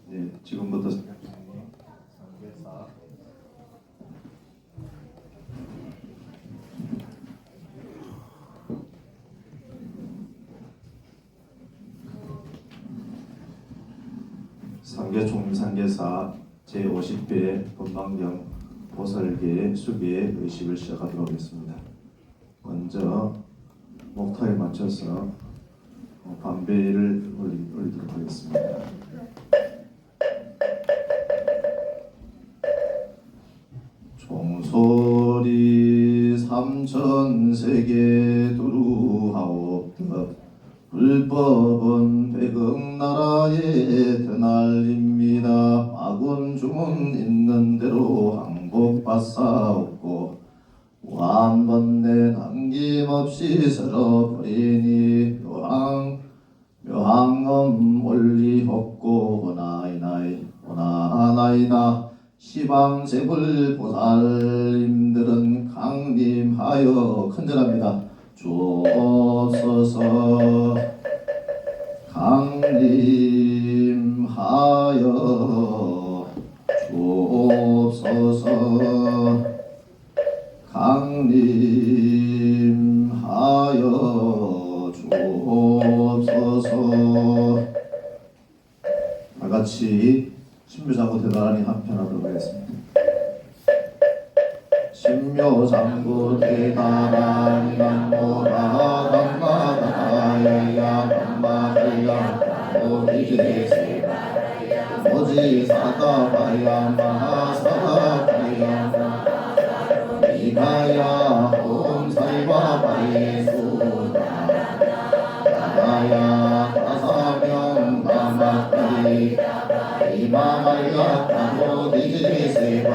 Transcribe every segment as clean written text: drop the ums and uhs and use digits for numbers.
네, 지금부터 상계사 상계총림상계사 제50회 법망경 보살계 수비의 의식을 시작하도록 하겠습니다. 먼저 목타에 맞춰서 반배를 올리도록 하겠습니다. 종소리 삼천세계 두루하옵듯 불법은 백억나라에 드날립니다. 악은 주문 있는 대로 항복받사옵고 완번내 남김없이 설어버리니 묘항엄 올리없고 원하나이다. 시방제불 보살님들은 강림하여 큰절합니다. 주옵소서. 강림하여 주옵소서. 강림하여 주옵소서. 다같이 신묘장구 대단히 한편하도록 하겠습니다. 신묘장구 대단히 남모라 담마다야야 담마다야 오비제세 오지사다바야 마하사다바야 이가야 옴사이바바예수다 다다야 다사명 담마다리 이마마야 다모디제세바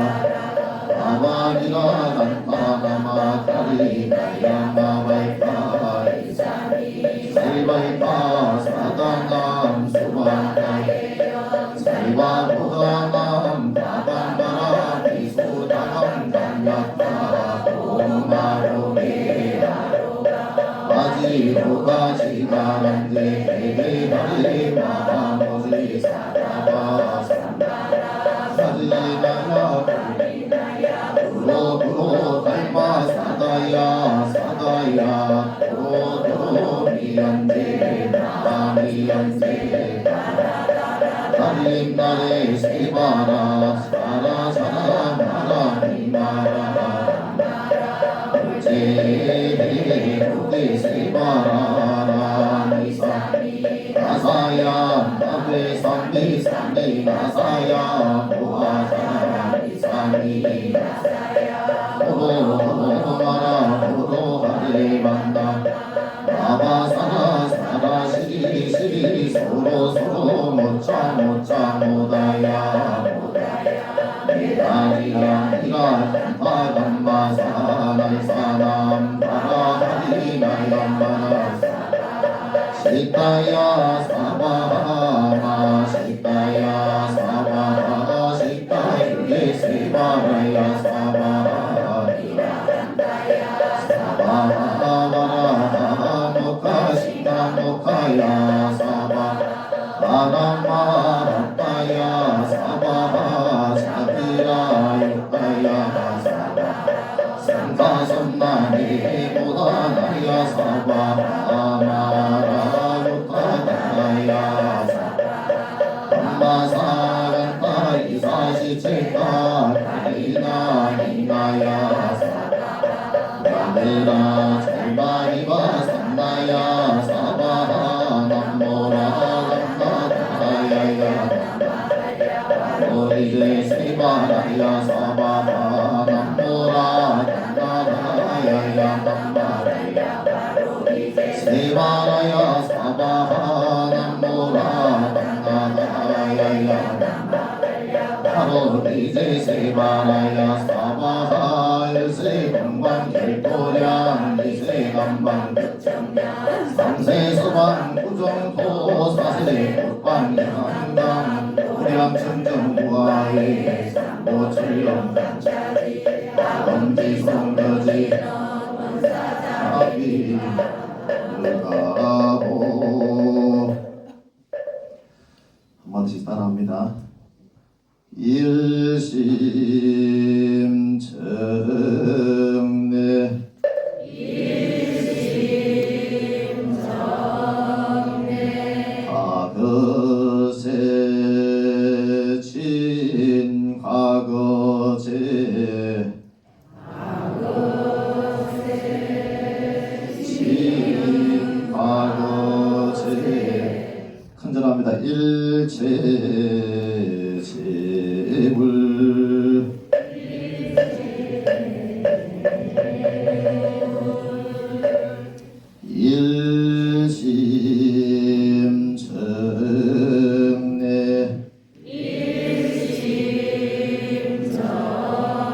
아바리라 단타나마타리가야 마바이파 사이바이파 사당남 수반다이 사이바보다남 다반바라 비소다남 담야타 도마로메라 바지로가지가란데 베베바리 마하모지 사다바 사지나야 도로 달마 사다야 도로 미연데 미연데 달림달에 세바라 사라 마라 제대 세바라 니사 나사야 나베 삼비 나사야 보아사 니사니 도로하리반다 아바사라 시리 서로 모차 모다야 미다리야 담바사나이사남 바라하리나야마나 시타야 사바마 시타야 사바마 시타유리 세바라야 사바라 모카시다 사바 바라마라타야 사바바 사비라 육타야 사바 삼가선나니 보다나야 사바 아마라 육타다야 사바 담마사간타 이사시체타 다이나이나야 사바 나메라 잘바이바 산나야 사바하 남모라 남나다야야 오리제 세바라야 사바하 남모라 남나다야야 남바라야 세바라야 사바하 남모라 남나다야야 오리제 세바라야 사바하 일세 건강 결도량 이세 감방 삼세수방 구정토 사세 국방양당 도량 청정부하에 삼보출령 검지성거지 아비 물가보 한마디씩 따라합니다. 일심정내 과거세 진과거제 진과거제 큰절합니다. 일체제불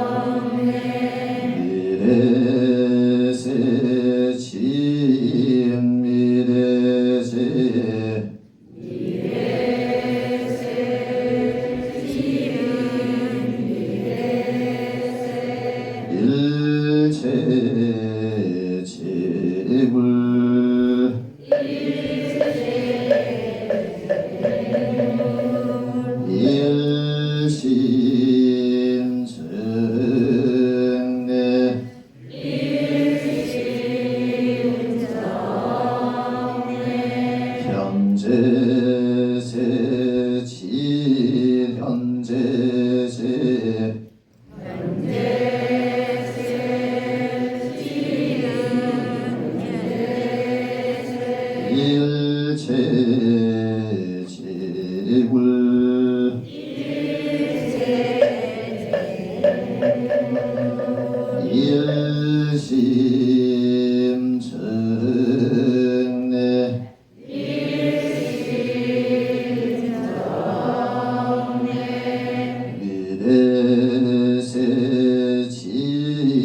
일심정내 미래세 진미래세 일체제불 일심정내 현재세 진현재세 일체제불 일심정내 미래세 진미래세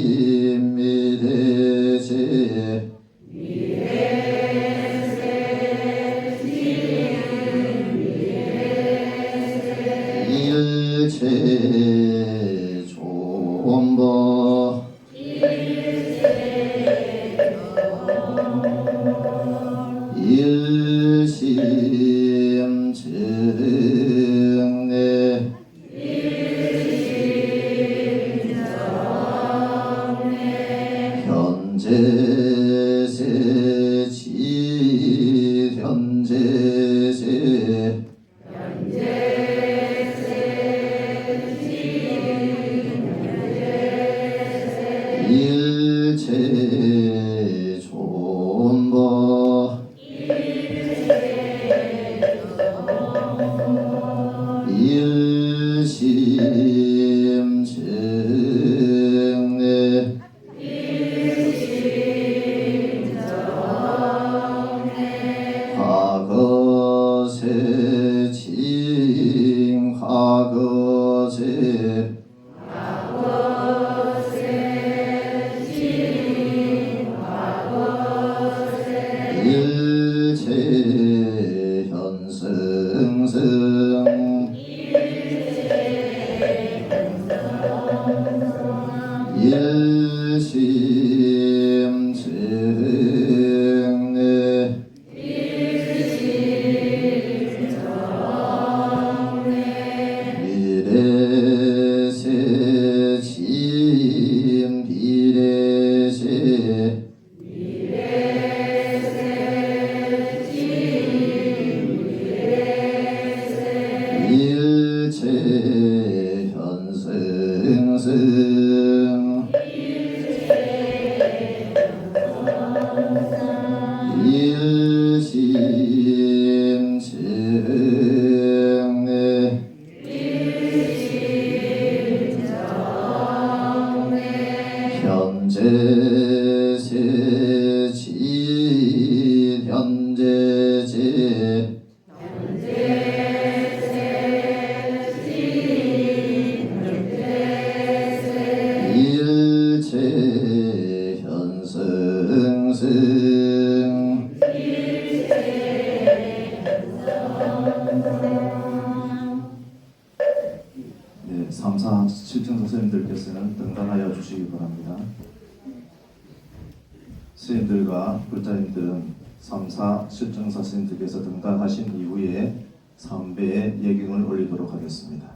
일체존버 일심정내 현재세 진현재세 일체존버 일심정내 과거세 진과거세 일체현승승 일심정내 미래세 진비래세 일체현승승 일심정내 현재세 진현재제 일체현승승 네, 3, 4 실증 선생님들께서는 등단하여 주시기 바랍니다. 스님들과 불자님들은 3, 4 실증사 스님들께서 등단하신 이후에 3배의 예경을 올리도록 하겠습니다.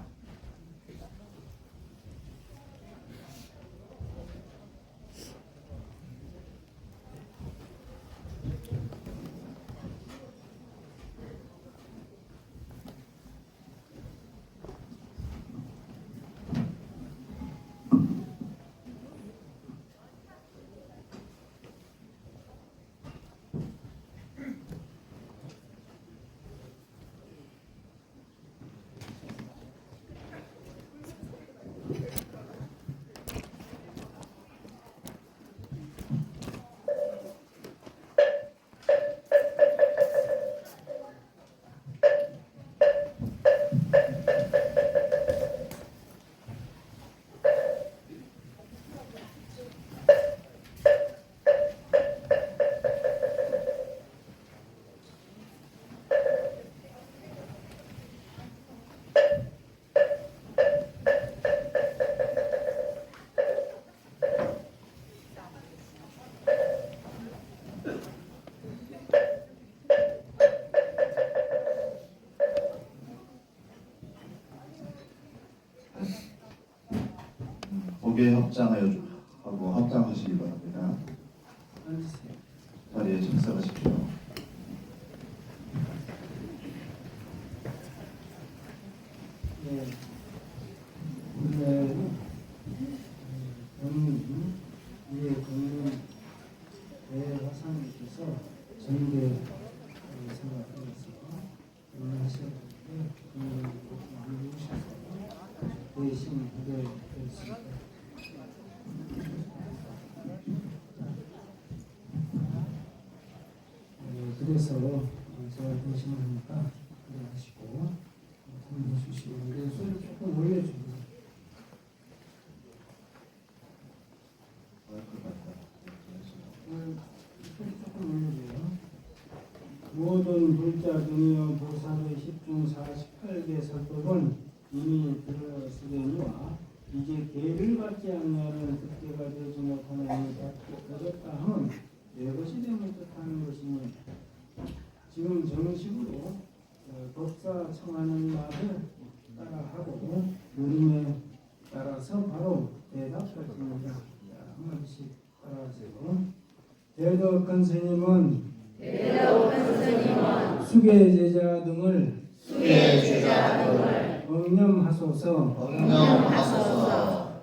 고개 하고 합장하시기 바랍니다. 자리에 착석하십시오. 네, 오늘 공문 대화상님께서 전대 생각하면서 공문하셨는데 공문을 꼭 남겨주셔서 대신 하게 되었습니다. 그래서 제가 대신하니까 그래 하시고 해주시고 소리 조금 올려주고 소리 조금 올려줘요. 모든 불자 등이여 보살의 10중 48개 설법은 이미 들었으려니와 이제 계를 받지 않냐는 득대가 되지 못하나니 얻었다 함은 내 것이 되면 뜻하는 것이니 지금 정식으로 법사 청하는 말을 따라하고 물음에 따라서 바로 대답하십니다. 한마디씩 따라하세요. 대덕한 스님은 수계 제자 등을 응념하소서.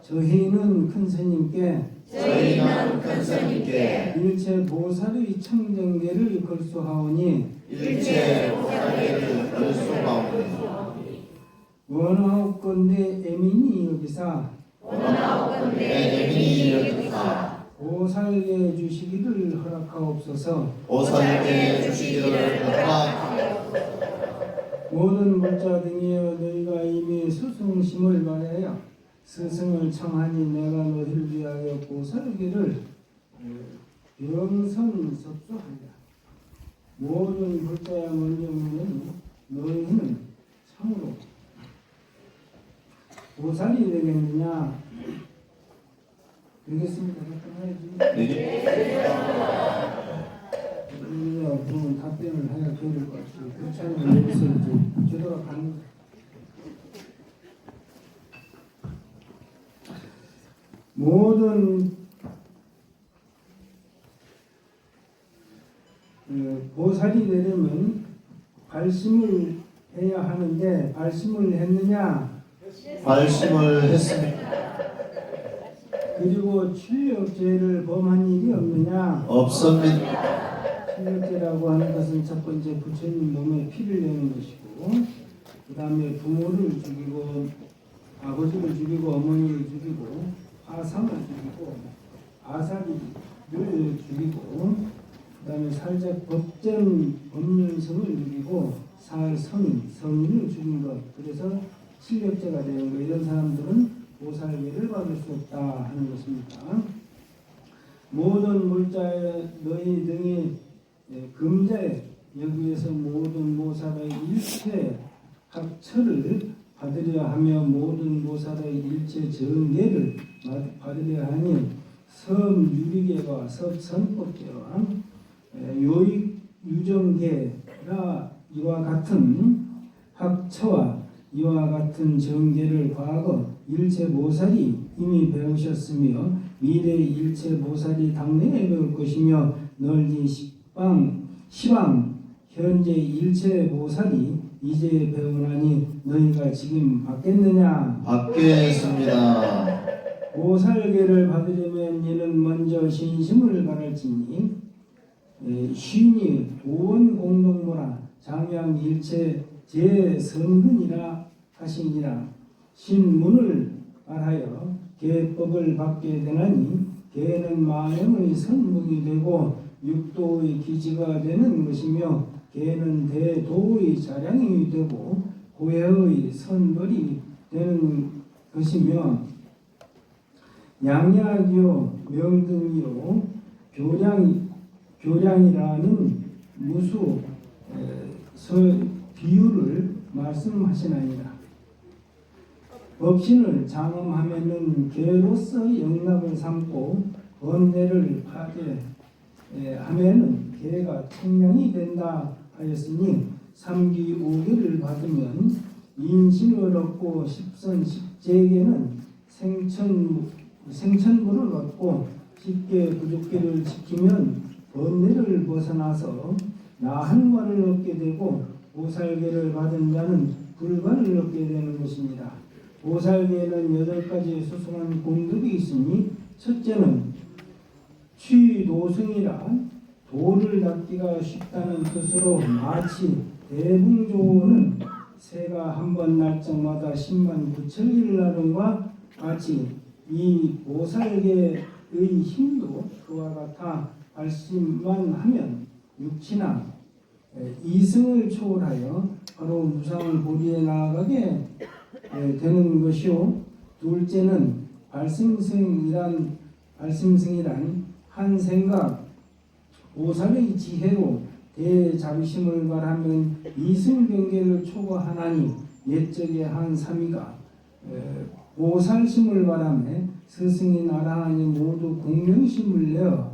저희는 큰 스님께 일체 보살의 청정계를 걸수하오니 원하옵건대 애민이 여기사 보살게 주시기를 허락하옵소서. 모든 물자 등이여 너희가 이미 스승심을 말하여 스승을 청하니 내가 너희를 위하여 보살기를 병선섭소하리라. 모든 불자야 먼저는 너희는 참으로 보살이 되겠느냐? 되겠습니까? 우리가 그런 답변을 해야 될 것 같아요. 그렇지 않으면 여기서 이제 제도가 가는 모든 보살이 되려면 발심을 해야 하는데 발심을 했느냐? 발심을 했습니다. 그리고 출력죄를 범한 일이 없느냐? 없습니다. 출력죄라고 하는 것은 첫 번째 부처님 몸에 피를 내는 것이고 그 다음에 부모를 죽이고 아버지를 죽이고 어머니를 죽이고 아삼을 죽이고 아사리를 죽이고 그 다음에 살짝 법전 법륜성을 죽이고 성인을 죽인 것, 그래서 실력죄가 되는 것. 이런 사람들은 보살계를 받을 수 없다 하는 것입니다. 모든 물자의 너희 등이 금자에 여기에서 모든 보살의 일체 합처를 받으려 하며 모든 보살의 일체 정계를 받으려 하니 섬유리계와 섭선법계와 요익 유정계라 이와 같은 학처와 이와 같은 정계를 과거 일체보살이 이미 배우셨으며 미래 일체보살이 당내에 배울 것이며 널리 시방 현재 일체보살이 이제 배우나니 너희가 지금 받겠느냐? 받겠습니다. 보살계를 받으려면 이는 먼저 신심을 바랄지니 신이 도원공동모라 장양일체 제성근이라 하시니라. 신문을 말하여 계법을 받게 되나니 계는 만영의 선목이 되고 육도의 기지가 되는 것이며 계는 대도의 자량이 되고 고해의 선벌이 되는 것이며 양약이요 명등이요 교량이라는 무수 비유를 말씀하시나이다. 법신을 장엄하면은 계로서 영락을 삼고 번뇌를 파괴하면은 계가 청량이 된다 하였으니 삼기 오계를 받으면 인신을 얻고 십선 십재계는 생천부를 얻고 십계 부족계를 지키면 번뇌를 벗어나서 나한과를 얻게 되고 보살계를 받은 자는 불관을 얻게 되는 것입니다. 보살계에는 8가지 수승한 공덕이 있으니 첫째는 취도승이라 도를 닦기가 쉽다는 뜻으로 마치 대붕조는 새가 한 번 날 적마다 10만 9천리를 나름과 같이 이 보살계의 힘도 그와 같아 발심만 하면 육치나 이승을 초월하여 바로 무상보리에 나아가게 되는 것이요. 둘째는 발심승이란 한 생각 보살의 지혜로 대자비심을 발하면 이승경계를 초과하나니 옛적의 한 삼위가 보살심을 발하며 스승이 나라하니 모두 공명심을 내어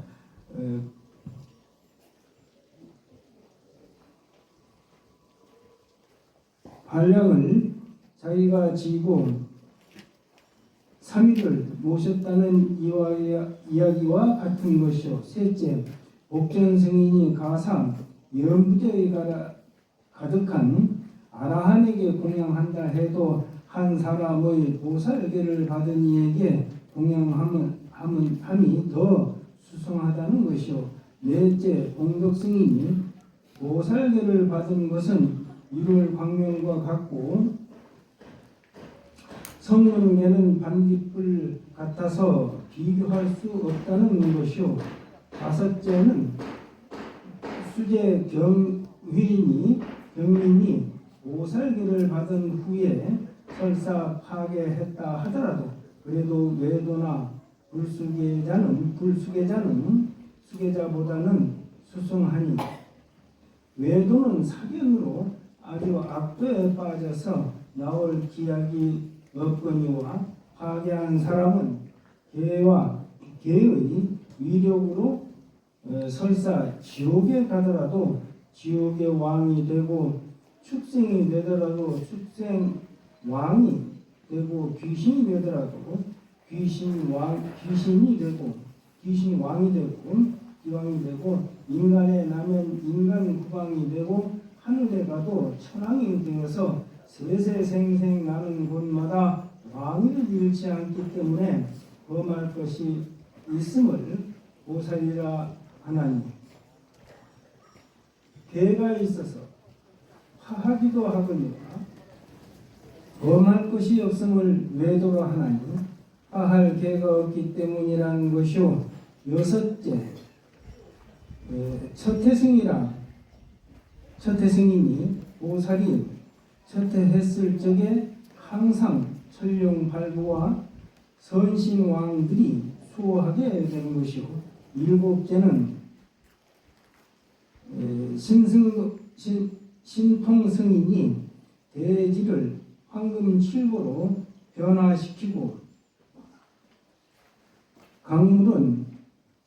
반량을 자기가 지고 삼위를 모셨다는 이야기와 같은 것이요. 셋째, 복전승인이 가상 연부제에 가득한 아라한에게 공양한다 해도 한 사람의 보살계를 받은 이에게 공양함이 더 수승하다는 것이요. 넷째, 공덕승인이 보살계를 받은 것은 일월 광명과 같고 성문계는 반딧불 같아서 비교할 수 없다는 것이요. 다섯째는 수제 경민이 보살계를 받은 후에 설사 파괴했다 하더라도 그래도 외도나 수계자보다는 수승하니 외도는 사견으로 아주 악도에 빠져서 나올 기약이 없거니와 파괴한 사람은 계의 위력으로 설사 지옥에 가더라도 지옥의 왕이 되고 축생이 되더라도 축생 왕이 되고 귀신이 되더라도 귀신 왕이 되고 기왕이 되고 인간에 나면 인간 구방이 되고 하늘에 가도 천왕이 되어서 세세생생 나는 곳마다 왕위를 잃지 않기 때문에 범할 것이 있음을 보살이라 하나니 계가 있어서 파하기도 하거니와 범할 것이 없음을 외도로 하나니 파할 계가 없기 때문이라는 것이요. 여섯째, 첫태승이니 보살이 첫태했을 적에 항상 천룡발부와 선신왕들이 수호하게 되는 것이요. 일곱째는 신통승인이 대지를 황금 칠보로 변화시키고 강물은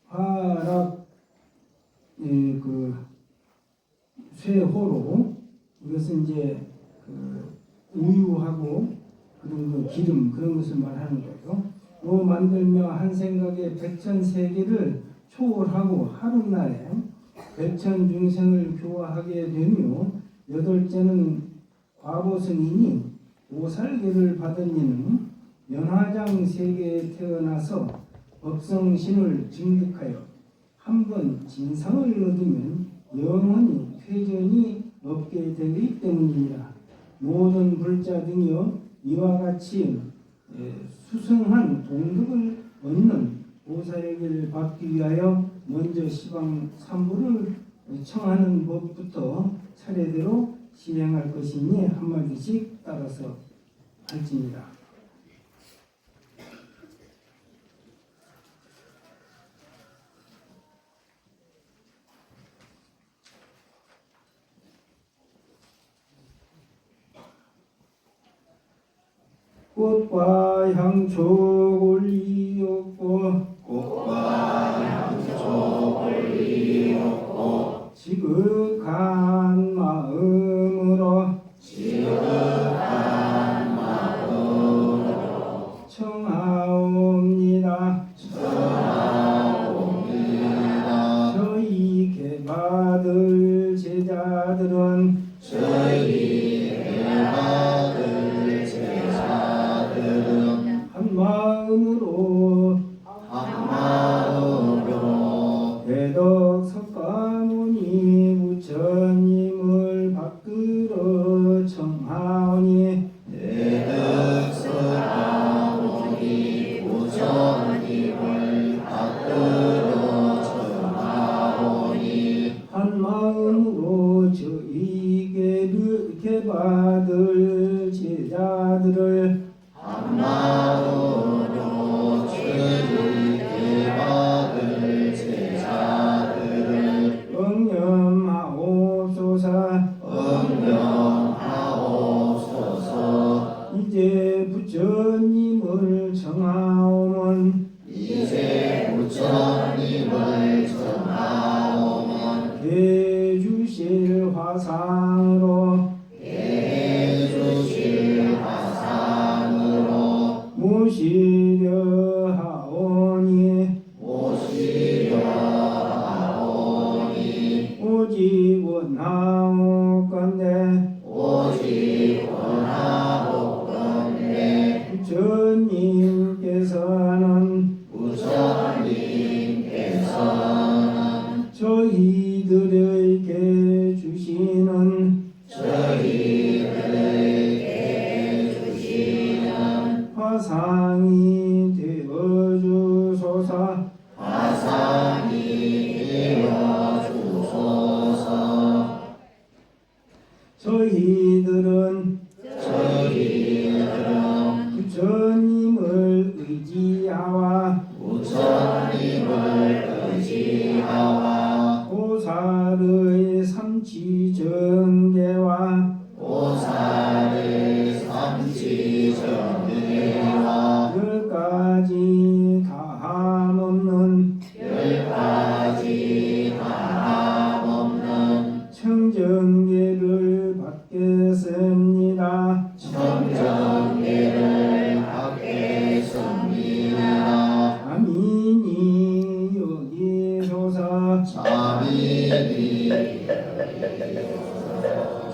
화락 쇠호로 이것은 이제 우유하고 그런 거 기름 그런 것을 말하는 거예요. 또 만들며 한 생각에 백천세계를 초월하고 하루날에 백천중생을 교화하게 되며 여덟째는 과보승이니 오살계를 받은 이는 연화장 세계에 태어나서 법성신을 증득하여 한 번 진상을 얻으면 영원히 퇴전이 없게 되기 때문이니라. 모든 불자 등이여 이와 같이 수승한 동덕을 얻는 보살에게를 받기 위하여 먼저 시방 삼부를 청하는 법부터 차례대로 시행할 것이니 한마디씩 따라서 할지니라. 꽃과 향초 올리옵고 지극한 마음으로 청하옵니다. 저희께 받을 제자들은 한 마음으로 대덕 석가모니 부처님을 받들어 청하오니 한 마음으로 저희에게 받을 제자들을 응념하옵소서. 이제 부처님을 청하오면 해주실 화상으로 모시려 하오니 오직 원하옵건대 부처님께서는 저희들에게 주시는 화상이 되어주소서. 저희들은 부처님을 의지하와 보살의 삼치정계와 열 가지 다함없는 청정계를 받겠습니다.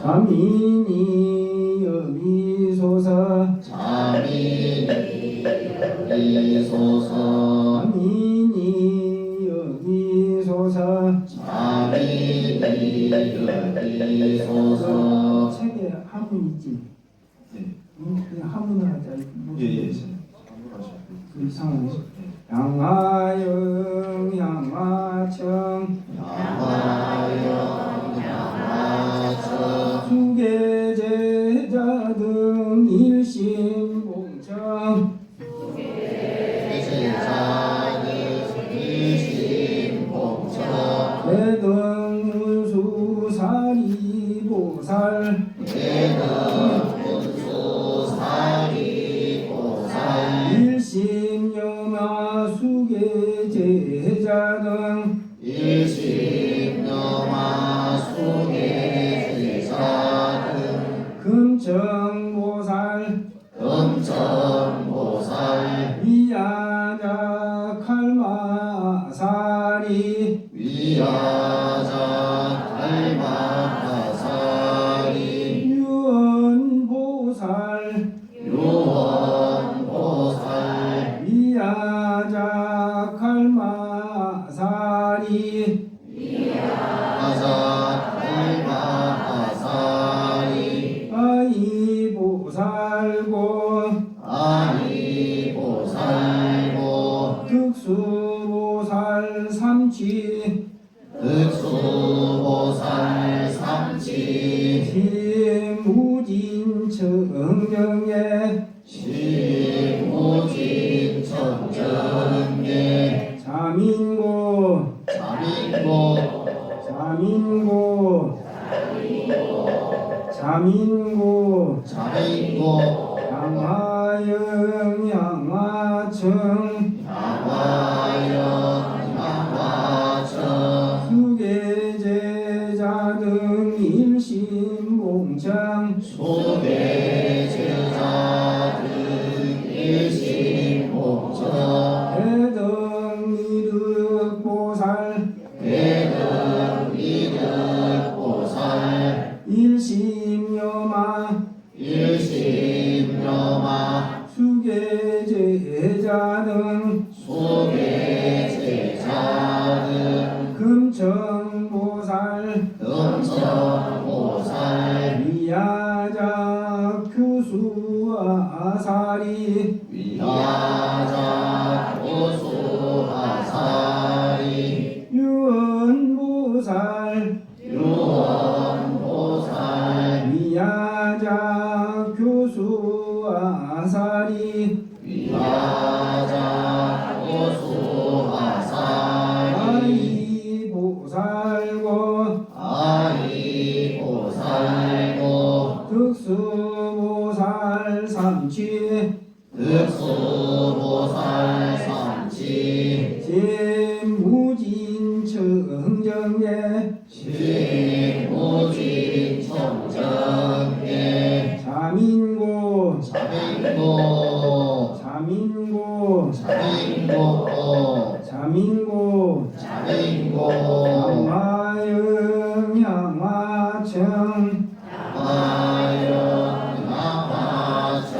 아민이 여기소서. 아민이 여기소서. 아민이 여기소서. 책에 한문 있지? 그냥 한문을 하자. 그 이상한 양화영 양화청 수계제자 등 일심봉청 대등문수사리보살 일심영화 수계제자 등 금천 금천보살 위야자 칼마사리 위야자 달마사리 유언보살 유언보살 위야자 칼마사리 위야자 달마사리 아이보살고 아니보살고 득수보살 삼치 득수보살 삼치 시무진청정예 시무진천정예 자민고 자민고 자민고 자민고 자민고 양화영 양화청 양화연 양화청 수계제자 등 일심봉창 소개제자 등 일심봉청 대덕이득보살 대덕이득보살 일심여마 일심여마 수계제자 등 소개제자 등 금천보살 금천보살 위야자 교수아사리 위야자 고수아사리 유언보살 유언보살 위야자 교수아사리 위야자 고수아사리 아이보살고 아이보살고 득수보살 삼치 득수보살 삼치 제무진청정예 시무진청정예 자민고 자민고 자민고 자민고 자민고 자민고 양화영 양화청 양화연 양화청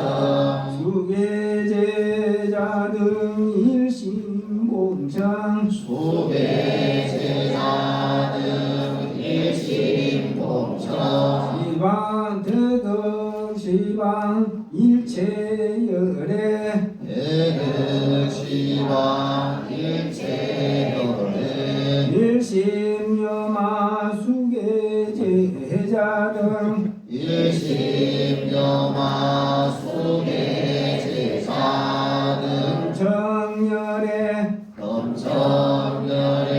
수계제자 등 일심봉창 소개제자 등 일심봉청 시방 대덕 시방 일체열애 대득시방 일체거래 일심여마 수계제자 등 일심여마 소개제자 등 정열애 검정열애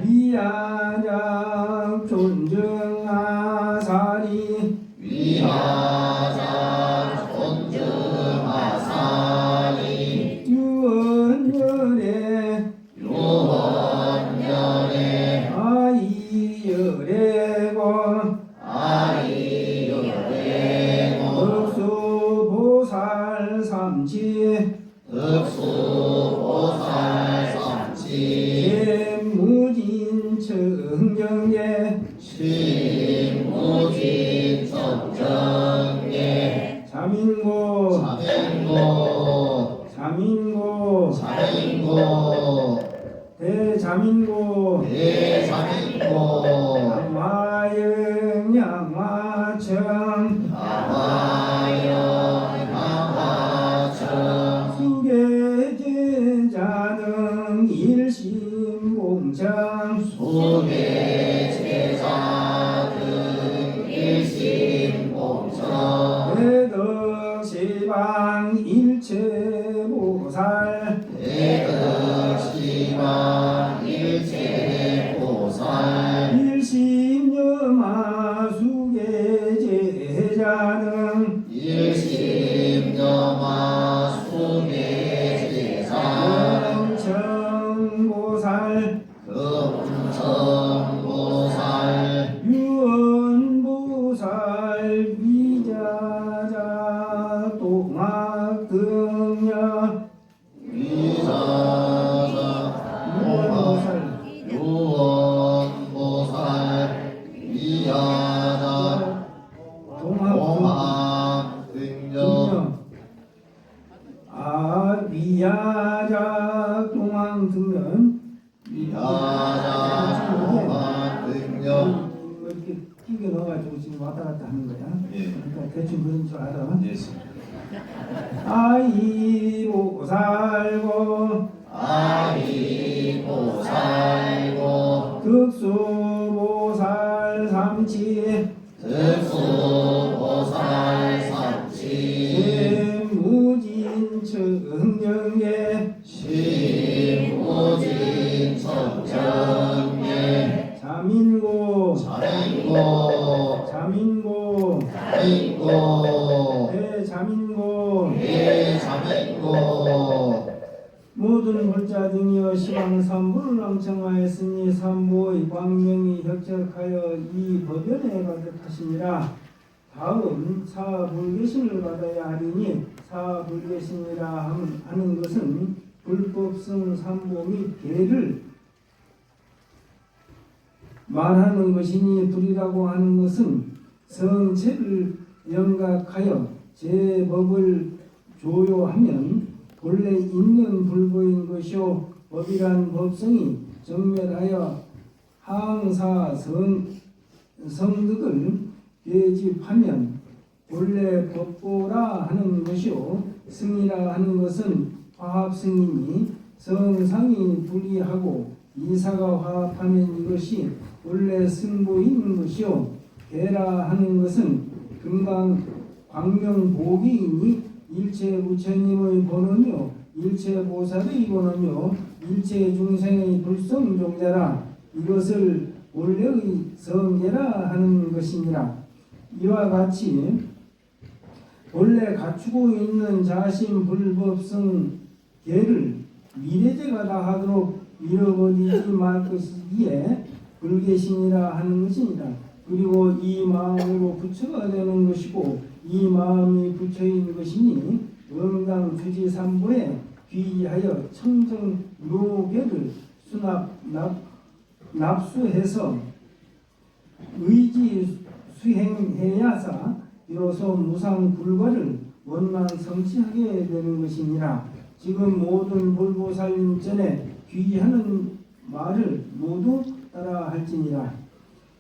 위야자 존정아사리 위하자 존증아사리 유언열애 유언열애 아이열애고 아이열애고 득수보살 삼치 득수보살 삼치 무진청정예 시무진청정예 자민고 자민고 자민고 자민고 대자민고 대자민고 양화영 양화청 양화연 양화청 수계제자 등 일심봉창 소개제자 등 일심봉청 대덕시방 일체보살 대득시방 일체보살 일심여마 수계제자 등 일심여마 소개제자 금천보살 금천보살 유언보살 위자자 동학 위야작 동황 등면 야자 동안 등려 이렇게 끼게 넣어가지고 지금 왔다 갔다 하는 거야. 예. 그러니까 대충 그런 줄 알아. 예. 아이고 살고 아이고 살고 득수보살 삼치 득수보살 삼치 무진청경계 신무진 청정계 자민고 자민고 자민고 자민고 대자민고 대자민고 모든 불자 등이여 시방삼부를 낭청하였으니 삼보의 광명이 혁적하여 이 법연에 가득하시니라. 다음 사불계신을 받아야 하리니 사불계신이라 하는 것은 불법성 삼보 및 계를 말하는 것이니 불이라고 하는 것은 성체를 영각하여 제법을 조요하면 본래 있는 불보인 것이요 법이란 법성이 정멸하여 항사 성득을 계집하면 본래 법보라 하는 것이요 승이라 하는 것은 화합승이니 성상이 불이하고 이사가 화합하면 이것이 본래 승보인 것이요 계라 하는 것은 금강 광명보기이니 일체 부처님의 본원이요 일체 보살의 본원이요 일체 중생의 불성종자라. 이것을 본래의 성계라 하는 것이니라. 이와 같이 본래 갖추고 있는 자신 불법성 계를 미래제가 다 하도록 잃어버리지 말 것이기에 불계신이라 하는 것이니라. 그리고 이 마음으로 부처가 되는 것이고 이 마음이 부처인 것이니 응당 주지삼보에 귀하여 청정 묘계를 납수해서 의지 수행해야사 비로소 무상 불과를 원만 성취하게 되는 것이니라. 지금 모든 불보살님 전에 귀하는 말을 모두 따라 할지니라.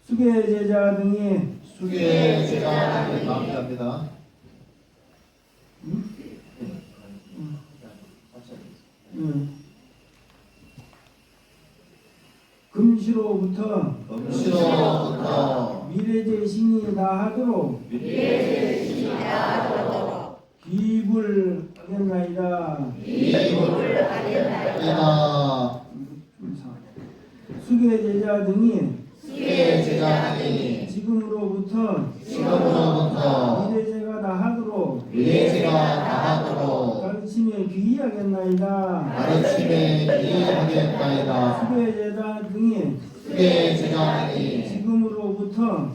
수계 제자 등이 수계 제자를 마무리합니다. 금시로부터 금시로부터 미래제 신이 다하도록 기불 하겠나이다. 하리라. 수계 제자 등이 수계 제자들이 지금으로부터 미래제가 다하도록 미래제가 다하도록 가르침에 귀의하겠나이다. 가르침에 귀의하겠나이다. 수계 제자 등이 수계 제자들이 지금으로부터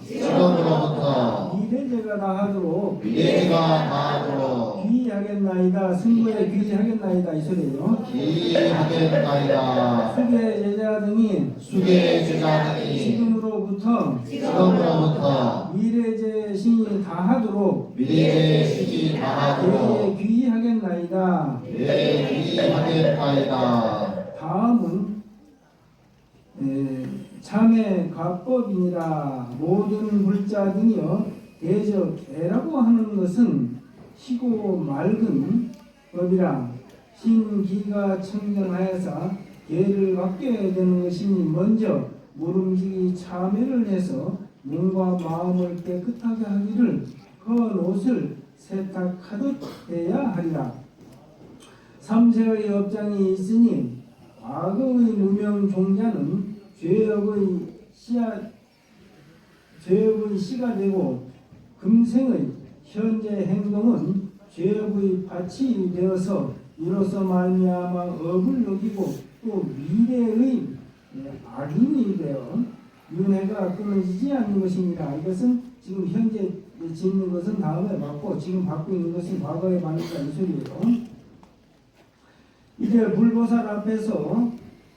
미래제가 다하도록 미래제가 다하도록 귀의하겠나이다. 승부에 귀의하겠나이다 이 소리예요. 귀의하겠나이다. 수계 제자 등이 수계 제자들이 지금으로부터 미래제 신이 다하도록 미래제 신이 다하도록 귀의하겠나이다. 귀의하겠나이다. 다음은 참회 가법이니라. 모든 불자 등이여 대저 개라고 하는 것은 희고 맑은 법이라. 신기가 청정하여서 개를 갖게 되는 것이니 먼저 모름지기 참회를 해서 몸과 마음을 깨끗하게 하기를 헌 옷을 세탁하듯 해야 하리라. 삼세의 업장이 있으니 과거의 무명 종자는 죄업의 씨가 되고 금생의 현재 행동은 죄업의 밭이 되어서 이로써 말미암아 업을 여기고 또 미래의 악인이 되어 윤회가 끊어지지 않는 것입니다. 이것은 지금 현재 짓는 것은 다음에 받고 지금 받고 있는 것은 과거에 받는다 이 소리예요. 이제 불보살 앞에서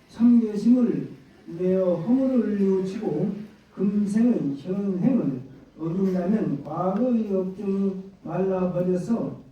참계심을 내어 허물을 뉘우치고 금생의 현행을 어긴다면 과거의 업종이 말라버려서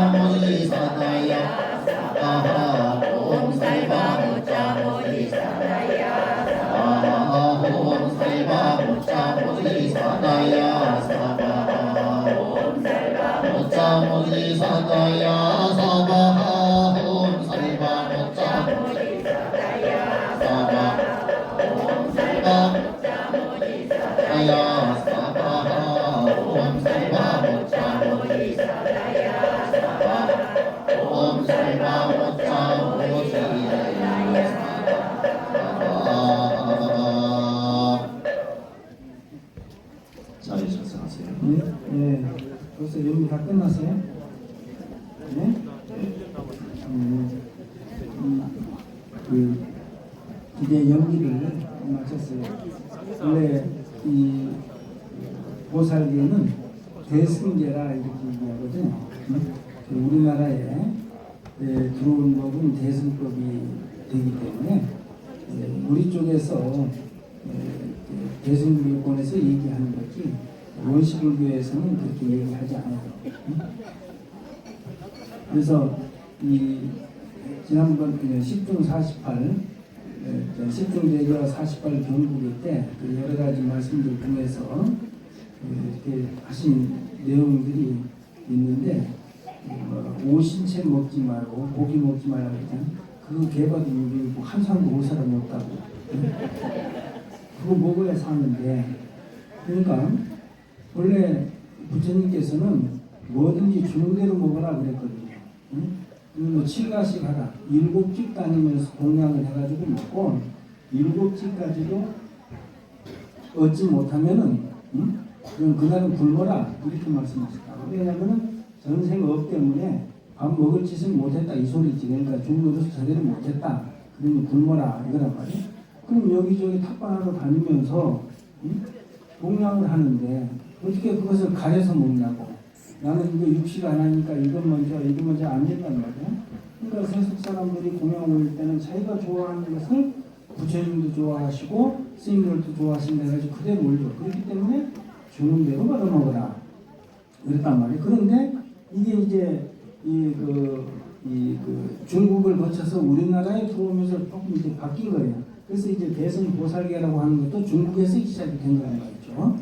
모짜 모지 사다야 사바하 옴 살바 모짜 모지 사다야 사바하 옴 살바 모짜 모지 사다야 사바하 옴 살바 모짜 모지 사다야 사바하 옴 살바 모짜 모지 사다야 사바하 옴 살바 모짜 모지 사다야 사바하 옴 살바 모짜 모지 사다야 사바하 옴 살바 모짜 모지 사다야 사바하 자리에 착석하세요. 네, 네. 벌써 연기 다 끝났어요? 네? 그 이제 연기를 마쳤어요. 원래 이 보살계는 대승계라 이렇게 얘기하거든요. 우리나라에 들어온 법은 대승법이 되기 때문에 우리 쪽에서 대승불교권에서 얘기하는 거지 원시불교에서는 그렇게 얘기하지 않아요. 그래서 이 지난번 10중 48 10중대교 48 경북회 때 여러 가지 말씀들 중에서 이렇게 하신 내용들이 있는데 오신채 먹지 말고 고기 먹지 말라고 했잖아요. 그거 개봐도 우리 한 사람도 올 사람이 없다고. 그거 먹어야 사는데 그러니까 원래 부처님께서는 뭐든지 주는 대로 먹으라 그랬거든요. 뭐 7가씩 하라. 7집 다니면서 공양을 해가지고 먹고 7집까지도 얻지 못하면은 그럼 그날은 굶어라 이렇게 말씀하셨다. 왜냐하면은 전생업 때문에 밥 먹을 짓을 못했다 이 소리지. 그러니까 중국에서 제대로 못했다. 그러니 굶어라 이거란 말이에요. 그럼 여기저기 탑반하러 다니면서 공양을 하는데 어떻게 그것을 가려서 먹냐고. 나는 이거 육식 안 하니까 이것 먼저 안 된단 말이야. 그러니까 세속 사람들이 공양 올릴 때는 자기가 좋아하는 것을 부처님도 좋아하시고 스님들도 좋아하신다 해가지고 그대로 올려. 그렇기 때문에 주는 대로 받아 먹어라 그랬단 말이에요. 그런데 이게 이제 중국을 거쳐서 우리나라에 들어오면서 조금 이제 바뀐 거예요. 그래서 이제 대승 보살계라고 하는 것도 중국에서 시작이 된 거란 말이죠.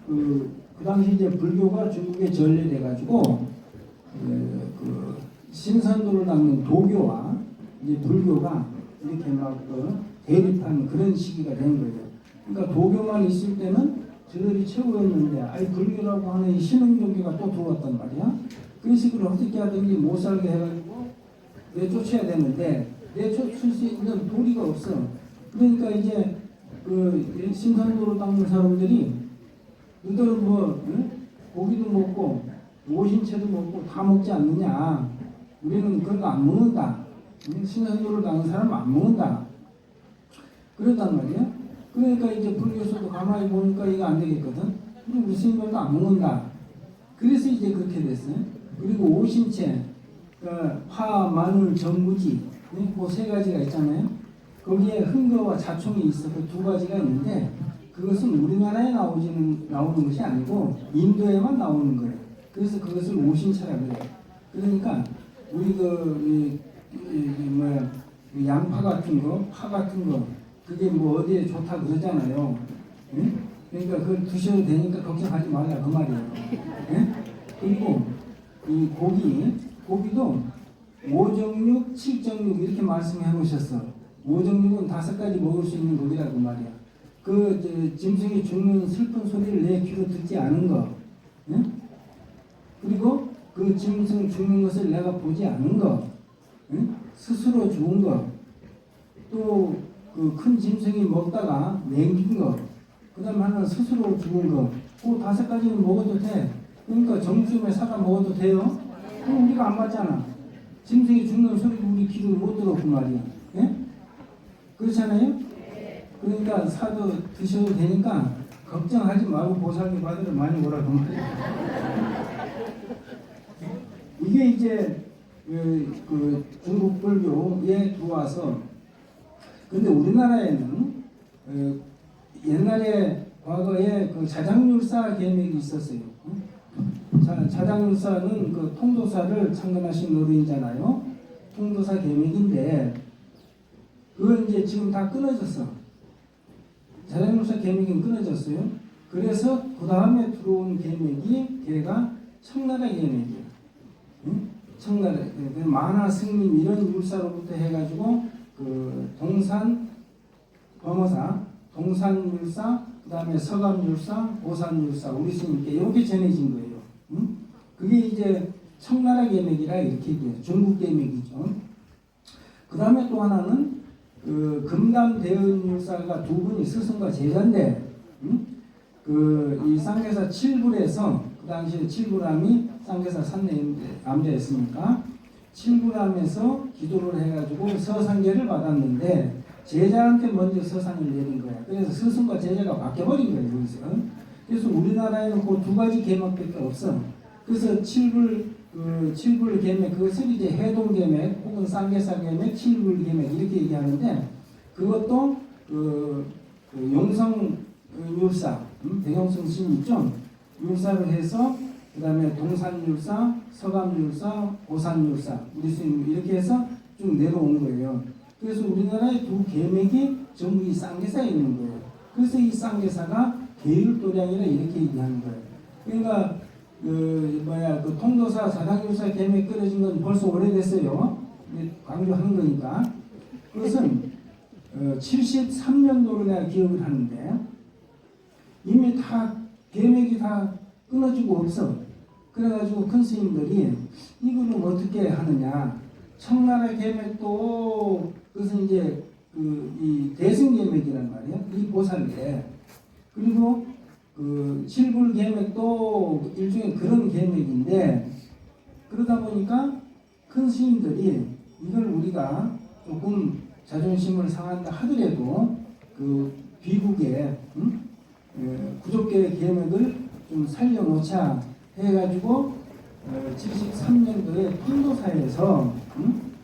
그 당시 이제 불교가 중국에 전래돼가지고 신선도를 닦는 도교와 이제 불교가 이렇게 막 대립하는 그런 시기가 된 거예요. 그러니까 도교만 있을 때는 저들이 최고였는데 아예 불교라고 하는 이 신흥종교가 또 들어왔단 말이야. 그래서 그걸 어떻게 하든지 못 살게 해가지고 내쫓아야 되는데 내쫓을 수 있는 도리가 없어. 그러니까 이제 그 신선도를 닦는 사람들이 너희들은 고기도 먹고 오신채도 먹고 다 먹지 않느냐. 우리는 그런 거 안 먹는다. 신선도를 닦는 사람은 안 먹는다. 그랬단 말이야. 그러니까 이제 불교에서도 가만히 보니까 이거 안 되겠거든. 그리고 우리 스님들도 안 먹는다. 그래서 이제 그렇게 됐어요. 그리고 오신채, 파, 마늘, 전구지, 그 세 가지가 있잖아요. 거기에 흥거와 자총이 있어. 그 두 가지가 있는데 그것은 우리나라에 나오는 것이 아니고 인도에만 나오는 거예요. 그래서 그것을 오신채라고 해요. 그러니까 우리 양파 같은 거, 파 같은 거 그게 뭐 어디에 좋다 그러잖아요. 응? 그러니까 그걸 드셔도 되니까 걱정하지 말라 그 말이에요. 응? 그리고 이 고기도 5정육, 7정육 이렇게 말씀해 놓으셨어. 5정육은 5가지 먹을 수 있는 고기라고 말이야. 짐승이 죽는 슬픈 소리를 내 귀로 듣지 않은 거, 응? 그리고 그 짐승 죽는 것을 내가 보지 않은 거, 응? 스스로 죽은 거, 또 그 큰 짐승이 먹다가 냉긴 거, 그 다음에 하나는 스스로 죽은 거, 그 5가지는 먹어도 돼. 그러니까 정수에 사다 먹어도 돼요. 그럼 우리가 안 맞잖아. 짐승이 죽는 소리를 우리 귀로 못 들었고 말이야. 예? 그렇잖아요? 그러니까 사도 드셔도 되니까 걱정하지 말고 보살계 받으러 많이 오라고 말이야. 이게 이제 그 중국 불교에 들어와서 근데 우리나라에는 옛날에 과거에 그 자장률사 계맥이 있었어요. 자장율사는 그 통도사를 창건하신 어른이잖아요. 통도사 계맥인데 그건 이제 지금 다 끊어졌어. 자장율사 계맥은 끊어졌어요. 그래서 그 다음에 들어온 계맥이 걔가 청나라 계맥이야. 응? 청나라 그 만화 승림 이런 율사로부터 해가지고 그 동산 범어사, 동산율사, 그 다음에 서감율사, 고산율사 우리 스님께 이렇게 전해진 거예요. 응? 그게 이제 청나라 계맥이라 이렇게 얘기해요. 중국 계맥이죠. 그 다음에 또 하나는 그 금감대은율사가 두 분이 스승과 제자인데, 응? 이 쌍계사 칠불에서 그 당시에 칠불암이 쌍계사 산내 암자였으니까 칠불암에서 기도를 해가지고 서상계를 받았는데 제자한테 먼저 서상을 내린 거야. 그래서 스승과 제자가 바뀌어버린 거예요. 여기서. 그래서 우리나라에는 그 두 가지 계맥밖에 없어. 그래서 칠불 계맥 그것을 이제 해동 계맥 혹은 쌍계사 계맥, 칠불 계맥 이렇게 얘기하는데 그것도 용성 율사, 대경성 스님 있죠? 율사를 해서 그 다음에 동산율사, 서감율사, 고산율사 우리 스님 이렇게 해서 쭉 내려온 거예요. 그래서 우리나라의 두 계맥이 전부 이 쌍계사에 있는 거예요. 그래서 이 쌍계사가 계율도량이라 이렇게 얘기하는 거예요. 그러니까 그 통도사 자장율사 계맥 끊어진 건 벌써 오래됐어요. 강조하는 거니까. 그것은 73년도로 내가 기억을 하는데 이미 다 계맥이 다 끊어지고 없어. 그래가지고 큰 스님들이 이거는 어떻게 하느냐. 청나라 계맥도 그것은 이제 이 대승 계맥이란 말이에요. 이 보살계. 그리고 칠불 계맥도 일종의 그런 계맥인데 그러다 보니까 큰 스님들이 이걸 우리가 조금 자존심을 상한다 하더라도 그 비국의 구족계 계맥을 좀 살려놓자 해가지고 73년도에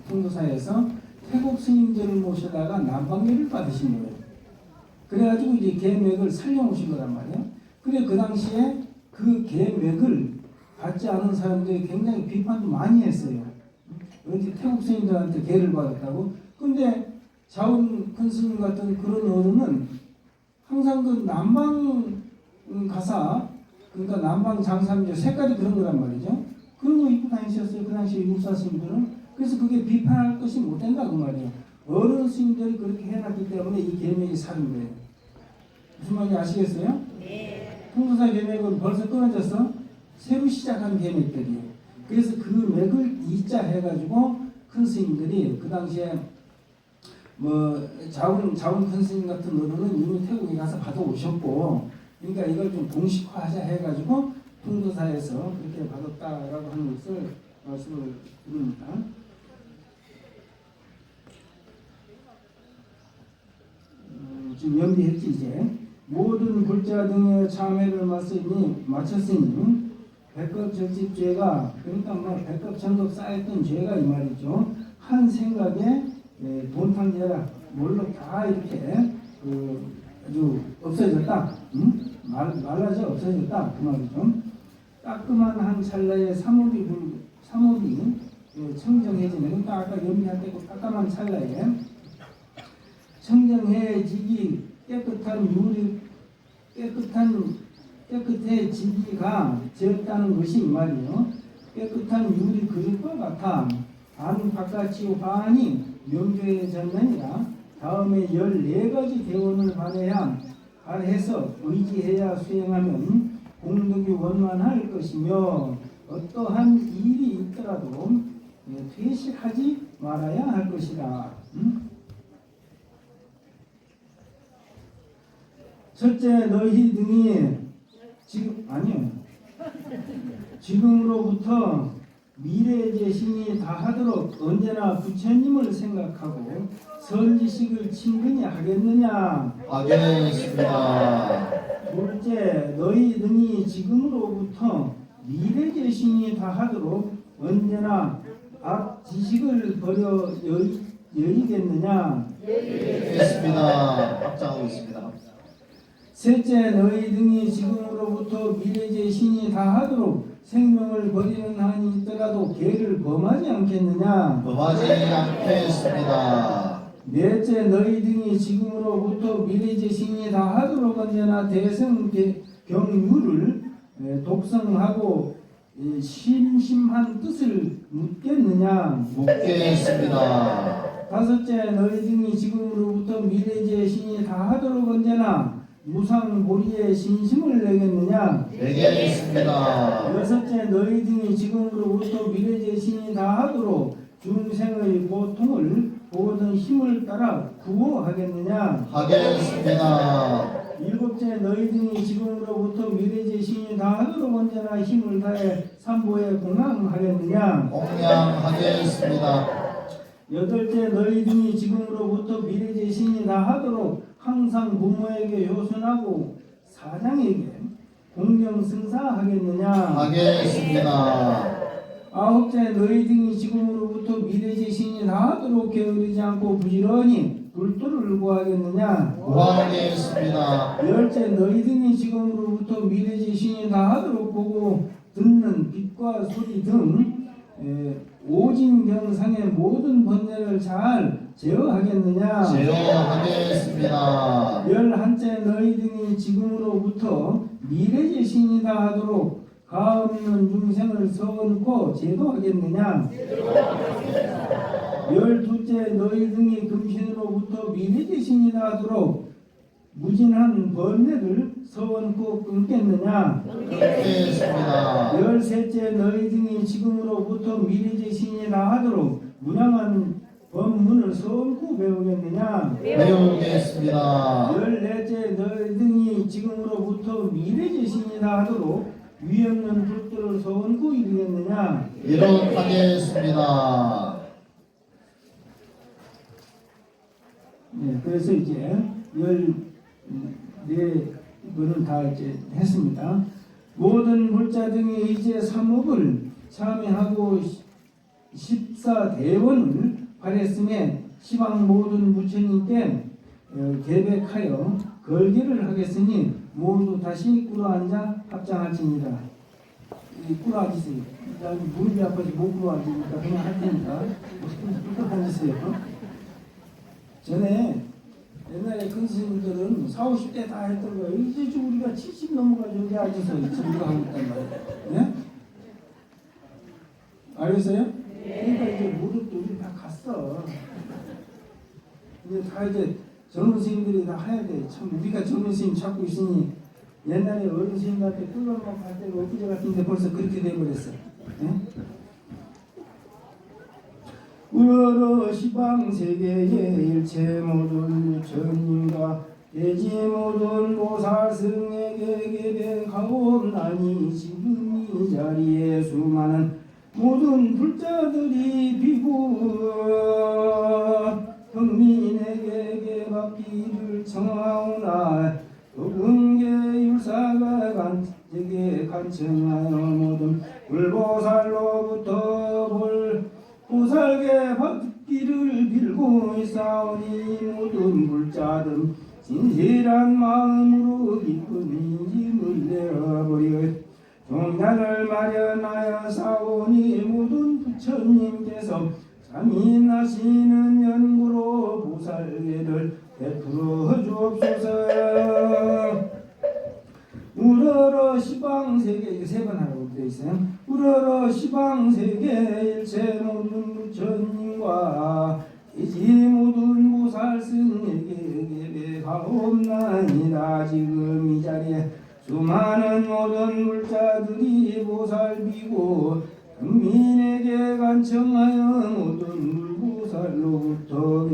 통도사에서 태국 스님들을 모셔다가 남방계를 받으신 거예요. 그래가지고 이제 계맥을 살려놓으신 거란 말이에요. 그래 그 당시에 그 계맥을 받지 않은 사람들이 굉장히 비판도 많이 했어요. 어디 태국 스님들한테 계를 받았다고. 근데 자운 큰 스님 같은 그런 어른은 항상 그 남방 가사 그러니까 남방 장삼조 색깔이 그런 거란 말이죠. 그런 거 입고 다니셨어요. 그 당시 육사 스님들은. 그래서 그게 비판할 것이 못 된다 그 말이에요. 어른 스님들이 그렇게 해놨기 때문에 이 계맥이 사는 거예요. 무슨 말인지 아시겠어요? 네. 통도사 계맥은 벌써 끊어져서 새로 시작한 계맥들이에요. 그래서 그 맥을 이자 해가지고 큰 스님들이 그 당시에 자운 큰 스님 같은 어른은 이미 태국에 가서 받아오셨고 그러니까 이걸 좀 공식화하자 해가지고 통도사에서 그렇게 받았다라고 하는 것을 말씀을 드립니다. 지금 연비했지 이제. 모든 불자 등의 참회를 마쳤으니 백겁적집죄가 그러니까 백겁 전급 쌓였던 죄가 이 말이죠. 한 생각에 돈탕제라 뭘로 다 이렇게 아주 없어졌다. 말라져 없어졌다 그 말이죠. 따끔한 한 찰나에 삼업이 청정해지는 그러니까 아까 연비할 때고 따끔한 찰나에 청정해지기 깨끗해지기가 되었다는 것이 이 말이에요. 깨끗한 유리 그릇과 같아 안 바깥이 환히 명조해졌느니라. 다음에 14가지 대원을 발해서 의지해야 수행하면 공덕이 원만할 것이며 어떠한 일이 있더라도 퇴실하지 말아야 할 것이다. 첫째 너희 등이 지금으로부터 미래의 제신이 다하도록 언제나 부처님을 생각하고 선지식을 친근히 하겠느냐? 하겠습니다. 둘째 너희 등이 지금으로부터 미래 제신이 다하도록 언제나 앞 지식을 버려 여의겠느냐? 하겠습니다. 합장하고 있습니다. 셋째 너희 등이 지금으로부터 미래제 신이 다하도록 생명을 버리는 한이 있더라도 계를 범하지 않겠느냐. 범하지 않겠습니다. 넷째, 너희 등이 지금으로부터 미래제 신이 다하도록 언제나 대성 경유를 독성하고 심심한 뜻을 묻겠느냐. 묻겠습니다. 다섯째, 너희 등이 지금으로부터 미래제 신이 다하도록 언제나 무상보리에 신심을 내겠느냐. 내겠습니다. 여섯째, 너희 등이 지금으로부터 미래제 신이 다하도록 중생의 고통을 모든 힘을 따라 구호하겠느냐. 하겠습니다. 일곱째, 너희 등이 지금으로부터 미래제 신이 다하도록 언제나 힘을 다해 삼보에 공양하겠느냐. 공양하겠습니다. 여덟째, 너희 등이 지금으로부터 미래제 신이 다하도록 항상 부모에게 효순하고 사장에게 공경승사하겠느냐. 하겠습니다. 아홉째, 너희 등이 지금으로부터 미래제 신이 다하도록 게으르지 않고 부지런히 불도를 구하겠느냐. 구하겠습니다. 열째, 너희 등이 지금으로부터 미래제 신이 다하도록 보고 듣는 빛과 소리 등 오진경상의 모든 번뇌를 잘 제어하겠느냐. 제어하겠습니다. 열한째, 너희 등이 지금으로부터 미래제 신이 다하도록 가없는 중생을 서얹고 제도하겠느냐. 열두째, 너희 등이 금신으로부터 미래제 신이 다하도록 무진한 번뇌를 서얹고 끊겠느냐. 끊겠습니다. 열셋째, 너희 등이 지금으로부터 미래제 신이 다하도록 무량한 법문을 서얹고 배우겠느냐. 배우겠습니다. 열넷째, 너희 등이 지금으로부터 미래제 신이 다하도록 위없는 불도를 서얹고 이루겠느냐. 이룩하겠습니다. 네, 그래서 이제 14번을 다 이제 했습니다. 모든 불자 등이 이제 삼업을 참여하고 14대원을 발했음에 시방 모든 부처님께 계백하여 걸기를 하겠으니 모두 다시 꿇어앉아 합장할지니라. 꿇어 앉으세요. 난 무릎이 아파서 못 꿇어 앉으니까 그냥 할 테니까 꿇어 앉으세요. 전에 옛날에 큰 스님들은 40, 50대 다 했던 거예요. 이제 좀 우리가 70 넘어가지고 여기 앉아서 지금도 하고 있단 말이에요. 네? 알겠어요? 그러니까 이제 무릎도 우리 다 갔어. 이제 다 이제 젊은 스님들이 다 해야 돼. 참 우리가 젊은 스님 찾고 있으니 옛날에 어른 스님한테 끌어먹고 할 때가 엊그제 같은데 벌써 그렇게 돼버렸어. 네? 우러러 시방세계의 일체 모든 부처님과 대지 모든 보살승에게 계백하옵나니 지금 이 자리에 수많은 모든 불자들이 비구 평민에게 계받기를 청하오나 도근계 율사가 간제게 간청하여 모든 불보살로부터 볼 보살계 받기를 빌고 있사오니 모든 불자들 진실한 마음으로 기쁜 힘을 내어버려 종단을 마련하여 사오니 모든 부처님께서 자민하시는 연구로 보살계를 베풀어 주옵소서. 우러러 시방세계 이거 3번 하라고 되어 있어요. 우러러 시방세계 일체 모든 부처님과 이지 모든 보살승에게 계백하옵나이다. 지금 이 자리에 수많은 모든 불자들이 보살비고 국민에게 간청하여 모든 불보살로부터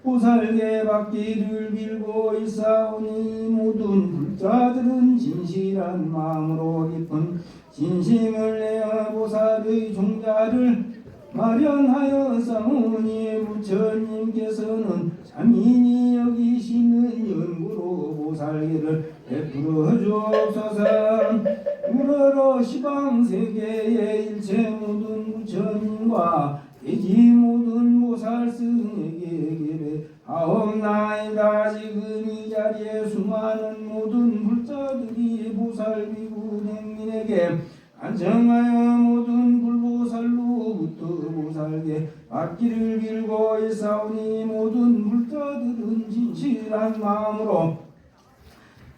보살계 받기를 빌고 있사오니 모든 불자들은 진실한 마음으로 깊은 진심을 내어 보살의 종자를 마련하여 싸우니 부처님께서는 자민이 여기시는 연구로 보살계를 베풀어 주옵소서. 우러러 시방세계의 일체 모든 부처님과 대지 모든 보살승에게 계백하옵나이다. 지금 이 자리에 수많은 모든 불자들이 보살 보살비구 냉민에게 안정하여 모든 불보살로부터 보살게 받기를 빌고 있사오니 모든 불자들은 진실한 마음으로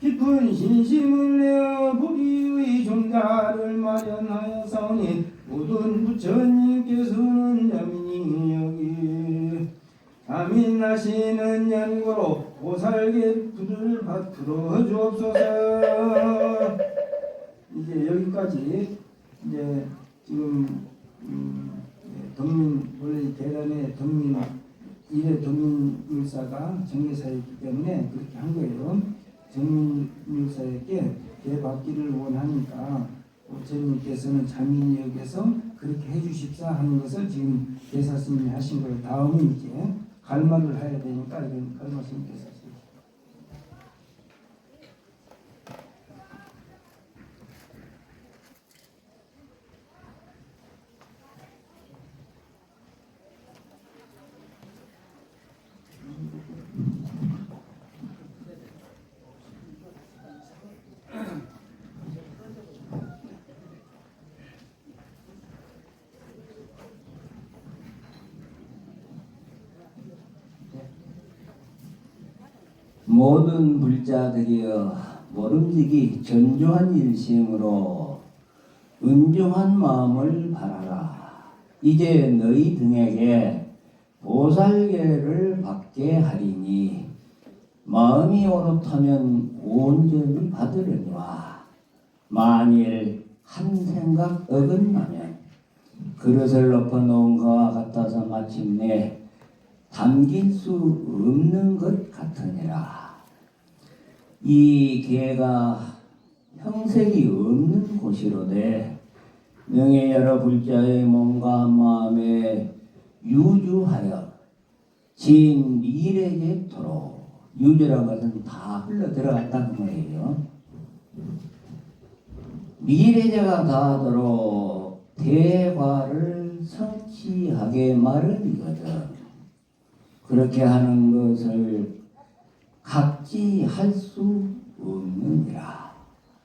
깊은 신심을 내어 불의의 종자를 마련하여 싸우니 모든 부처님께서는 자민이 여기 자민하시는 연고로 보살계 불을 풀어 주옵소서. 이제 여기까지 이제 지금 덕민 원래 대단의 덕민 일의 덕민율사가 정계사였기 때문에 그렇게 한 거예요. 정민율사에게 대받기를 원하니까 부처님께서는 자민이 여기서 그렇게 해주십사 하는 것을 지금 대사스님이 하신 거예요. 다음은 이제 갈마를 해야 되니까 이건 갈마스님께서 하시죠. 모든 불자들이여 모름지기 전조한 일심으로 은중한 마음을 바라라. 이제 너희 등에게 보살계를 받게 하리니 마음이 옳다면 온전히 받으려니와 만일 한 생각 어긋나면 그릇을 엎어놓은 것과 같아서 마침내 담길 수 없는 것 같으니라. 이 개가 형색이 없는 곳이로되 명예 여러 불자의 몸과 마음에 유주하여 진 미래제토록 유주란 것은 다 흘러 들어갔다는 거예요. 미래제가 닿도록 대과를 성취하게 마련이거든. 그렇게 하는 것을 각지할 수 없느니라.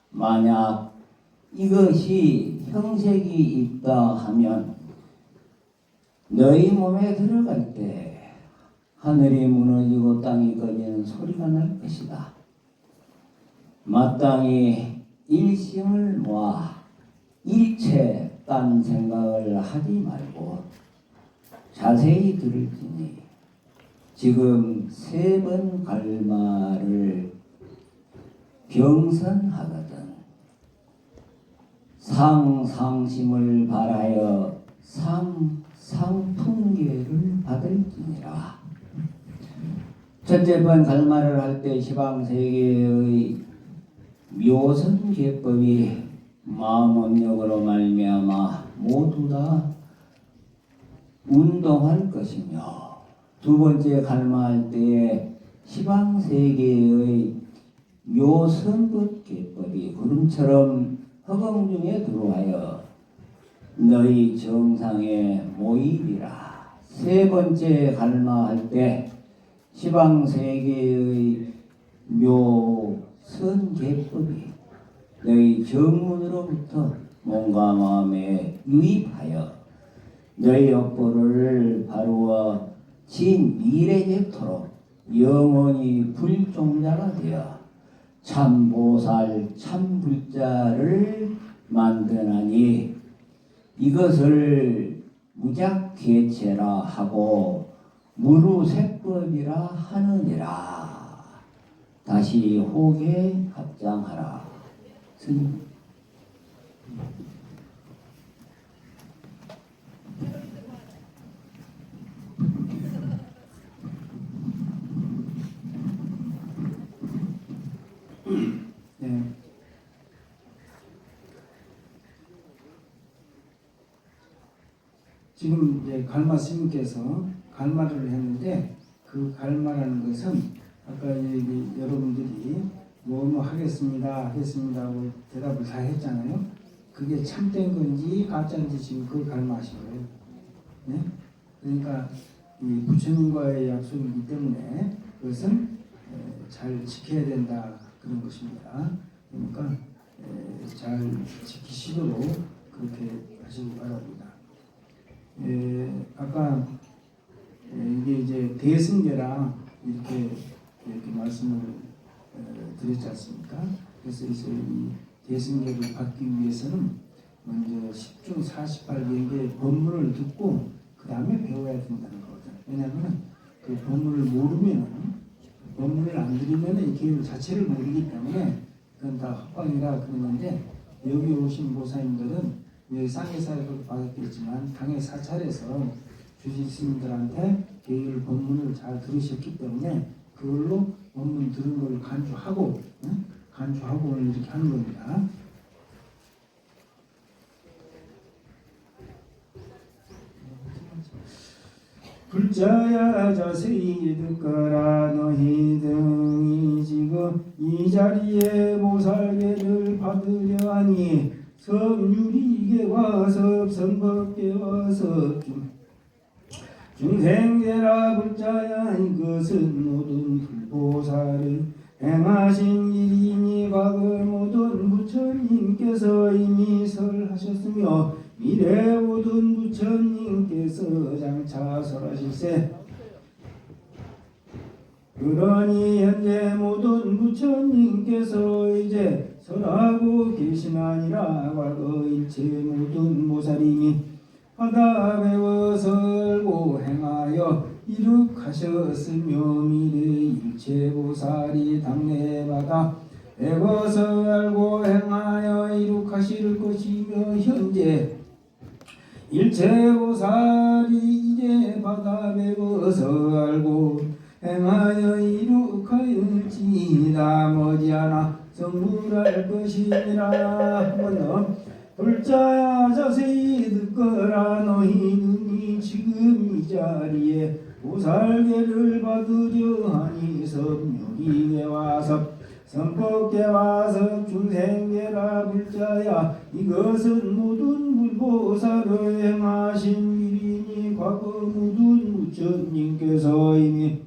만약 이것이 형색이 있다 하면 너희 몸에 들어갈 때 하늘이 무너지고 땅이 꺼지는 소리가 날 것이다. 마땅히 일심을 모아 일체 딴 생각을 하지 말고 자세히 들을지니 지금 3번 갈마를 병선하거든. 상심을 바라여 상풍계를 받을지니라. 첫째 번 갈마를 할 때 시방세계의 묘선계법이 마음업력으로 말미암아 모두 다 운동할 것이며, 두 번째 갈마할 때에 시방세계의 묘선법계법이 구름처럼 허공 중에 들어와여 너희 정상에 모이리라. 세 번째 갈마할 때 시방세계의 묘선계법이 너희 정문으로부터 몸과 마음에 유입하여 너희 업보를 바루어 진 미래제토록 영원히 불종자가 되어 참보살 참불자를 만드나니 이것을 무작개체라 하고 무루색법이라 하느니라. 다시 호계 합장하라. 스님. 네. 지금 이제 갈마 스님께서 갈마를 했는데 그 갈마라는 것은 아까 여러분들이 뭐 하겠습니다 하고 대답을 다 했잖아요. 그게 참된 건지 가짜인지 지금 그걸 갈마하신 거예요. 네? 그러니까 이 부처님과의 약속이기 때문에 그것은 잘 지켜야 된다 그런 것입니다. 그러니까 잘 지키시도록 그렇게 하시기 바랍니다. 아까 이게 이제 대승계라 이렇게 말씀을 드렸지 않습니까? 그래서 이제 이 대승계를 받기 위해서는 먼저 10중 48개의 법문을 듣고 그 다음에 배워야 된다는 거거든. 왜냐하면 그 법문을 모르면 법문을 안 들으면 이 계율 자체를 모르기 때문에 그건 다 합방이라 그러는데 여기 오신 보사님들은 여기 쌍해사역을 받았겠지만 당의 사찰에서 주신 스님들한테 계율 법문을 잘 들으셨기 때문에 그걸로 법문 들은 걸 간주하고 오늘 이렇게 하는 겁니다. 불자야 자세히 듣거라 너희 등이 지금 이 자리에 모살계를 받으려 하니 섬유리계와 섭선법계와 섭중 중생계라 불자야 이것은 모든 불보살을 행하신 일이니 과거 모든 부처님께서 이미 설하셨으며 미래 모든 부처님께서 장차 설하실세. 그러니 현재 모든 부처님께서 이제 설하고 계시나니라. 과거 일체 모든 보살이니 받아 배워서 알고 행하여 이룩하셨으며 미래 일체 보살이 당내 받아 배워서 알고 행하여 이룩하실 것이며 현재 일체 보살이 이제 받아 배워서 알고 행하여 이룩하였지이다. 머지않아 성불할 것이니라. 한번 더. 불자야 자세히 듣거라 너희 등이 지금 이 자리에 보살계를 받으려 하니 섬유리계와 선법계와 중생계라. 불자야 이것은 모든 불보살을 행하신 일이니 과거 모든 부처님께서 이미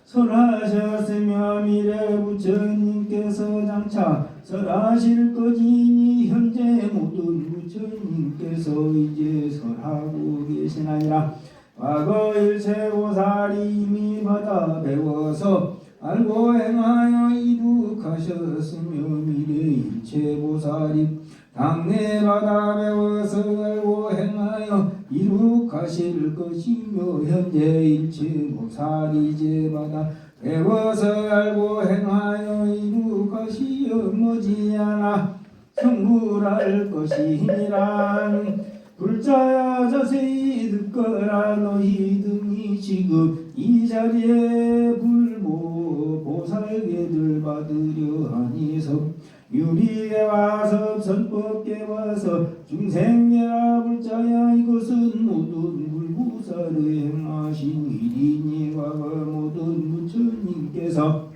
설하셨으며 미래 부처님께서 장차 설하실 것이니 현재 모든 부처님께서 이제 설하고 계시나니라. 과거 일체 보살이 이미 받아 배워서 알고 행하여 이룩하셨으며 미래 일체 보살이 당내 받아 배워서 알고 행하여 이룩하실 것이며 현재 일체 보살이 이제 받아 배워서 알고 행하여 이룩하시어 머지않아 성불할 것이니라. 불자야 자세히 듣거라 너희 등이 지금 이 자리에 보살계를 받으려 하니 유리계와 선법계와 중생계라. 불자야 이것은 모든 불보살의 행하신 일이니 과거 모든 부처님께서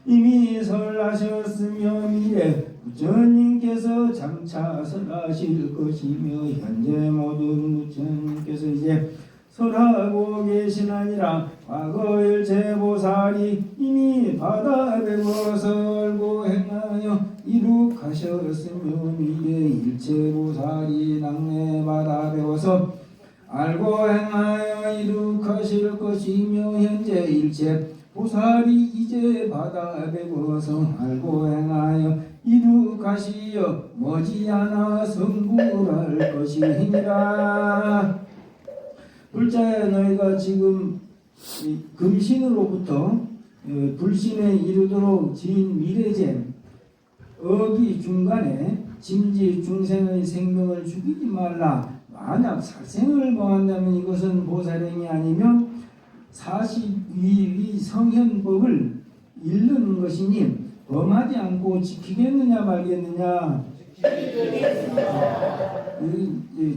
이미 설하셨으며 미래 부처님께서 장차 설하실 것이며 현재 모든 부처님께서 이제 설하고 계시나니라. 과거 일체 보살이 이미 받아 배워서 알고 행하여 이룩하셨으며 미래 일체 보살이 당내 받아 배워서 알고 행하여 이룩하실 것이며 현재 일체 보살이 이제 받아 배워서 알고 행하여 이룩하시어 머지않아 성불할 것이니라. 불자야 너희가 지금 금신으로부터 불신에 이르도록 지은 미래잼 어기 중간에 짐지 중생의 생명을 죽이지 말라. 만약 살생을 범한다면 이것은 보살행이 아니면 42위 성현법을 잃는 것이니 범하지 않고 지키겠느냐 말겠느냐.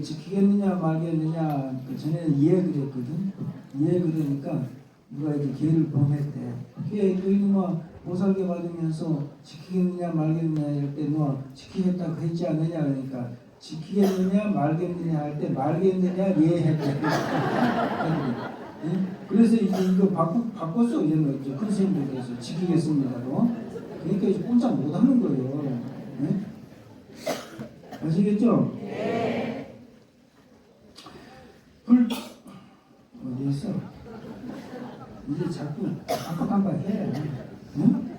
지키겠느냐 말겠느냐. 그 전에는 이해를 했거든. 이해를 하니까 누가 이제 계를 범했대. 그게 너희가 보살계 받으면서 지키겠느냐 말겠느냐 할 때 너 지키겠다고 했지 않느냐. 그러니까 지키겠느냐 말겠느냐 할 때 말겠느냐 예했대. 그래서 이제 이거 바꿨어. 이제는 큰 스님들께서 지키겠습니다로. 그러니까 이제 꼼짝 못 하는 거예요. 네? 아시겠죠? 불 어디 있어? 이제 자꾸 깜빡깜빡해. 응?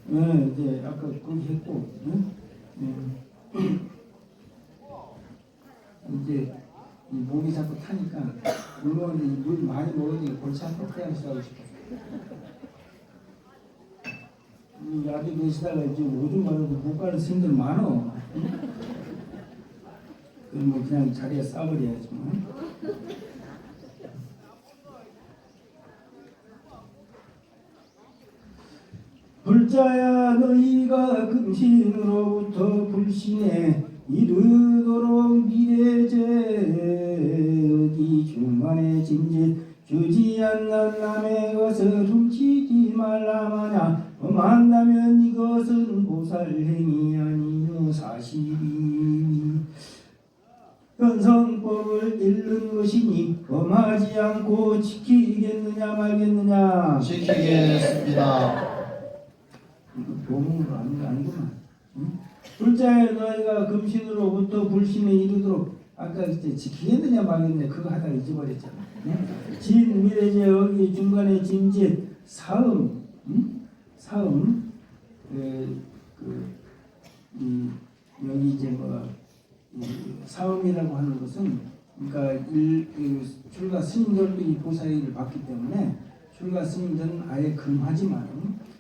네, 이제 아까 거기 했고, 응? 이제 이 목이 자꾸 타니까 물론 물 많이 먹으니까 골치 아파 태양시 하고 싶어. 이 야비 계시다가 이제 오줌 마려고 못 가는 스님들 많어. 응? 그럼 뭐 그냥 자리에 싸버려야지 뭐. 불자야 너희가 금신으로부터 불신에 이르도록 미래제의 중간에 짐짓 주지 않는 남의 것을 훔치지 말라 마냐 범한다면 이것은 보살행위 아니요 사실이니 현성법을 잃는 것이니 범하지 않고 지키겠느냐 말겠느냐. 지키겠습니다. 이거 도움으로 아니구만. 응? 불자에 너희가 금신으로부터 불신에 이르도록 아까 이제 지키겠느냐 말겠느냐 그거 하다가 잊어버렸잖아. 응? 진 미래제 여기 중간에 진짓 사음, 응? 사음 여기 이제 뭐 사음이라고 하는 것은 그러니까 출가 스님들도 이 보살을 받기 때문에 출가 스님들은 아예 금하지만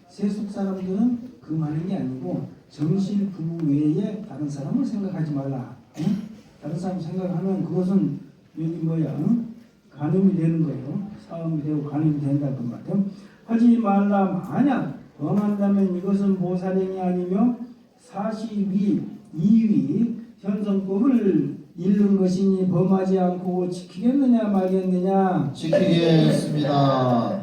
세속 사람들은 금하는 게 아니고 정실 부부 외에 다른 사람을 생각하지 말라. 응? 다른 사람 생각하면 그것은 여기 뭐야? 응? 간음이 되는 거예요. 사음이 되고 간음이 된다 그 말이에요. 하지 말라 만약 범한다면 이것은 보살행이 아니며 42위 현성법을 잃는 것이니 범하지 않고 지키겠느냐 말겠느냐. 지키겠습니다.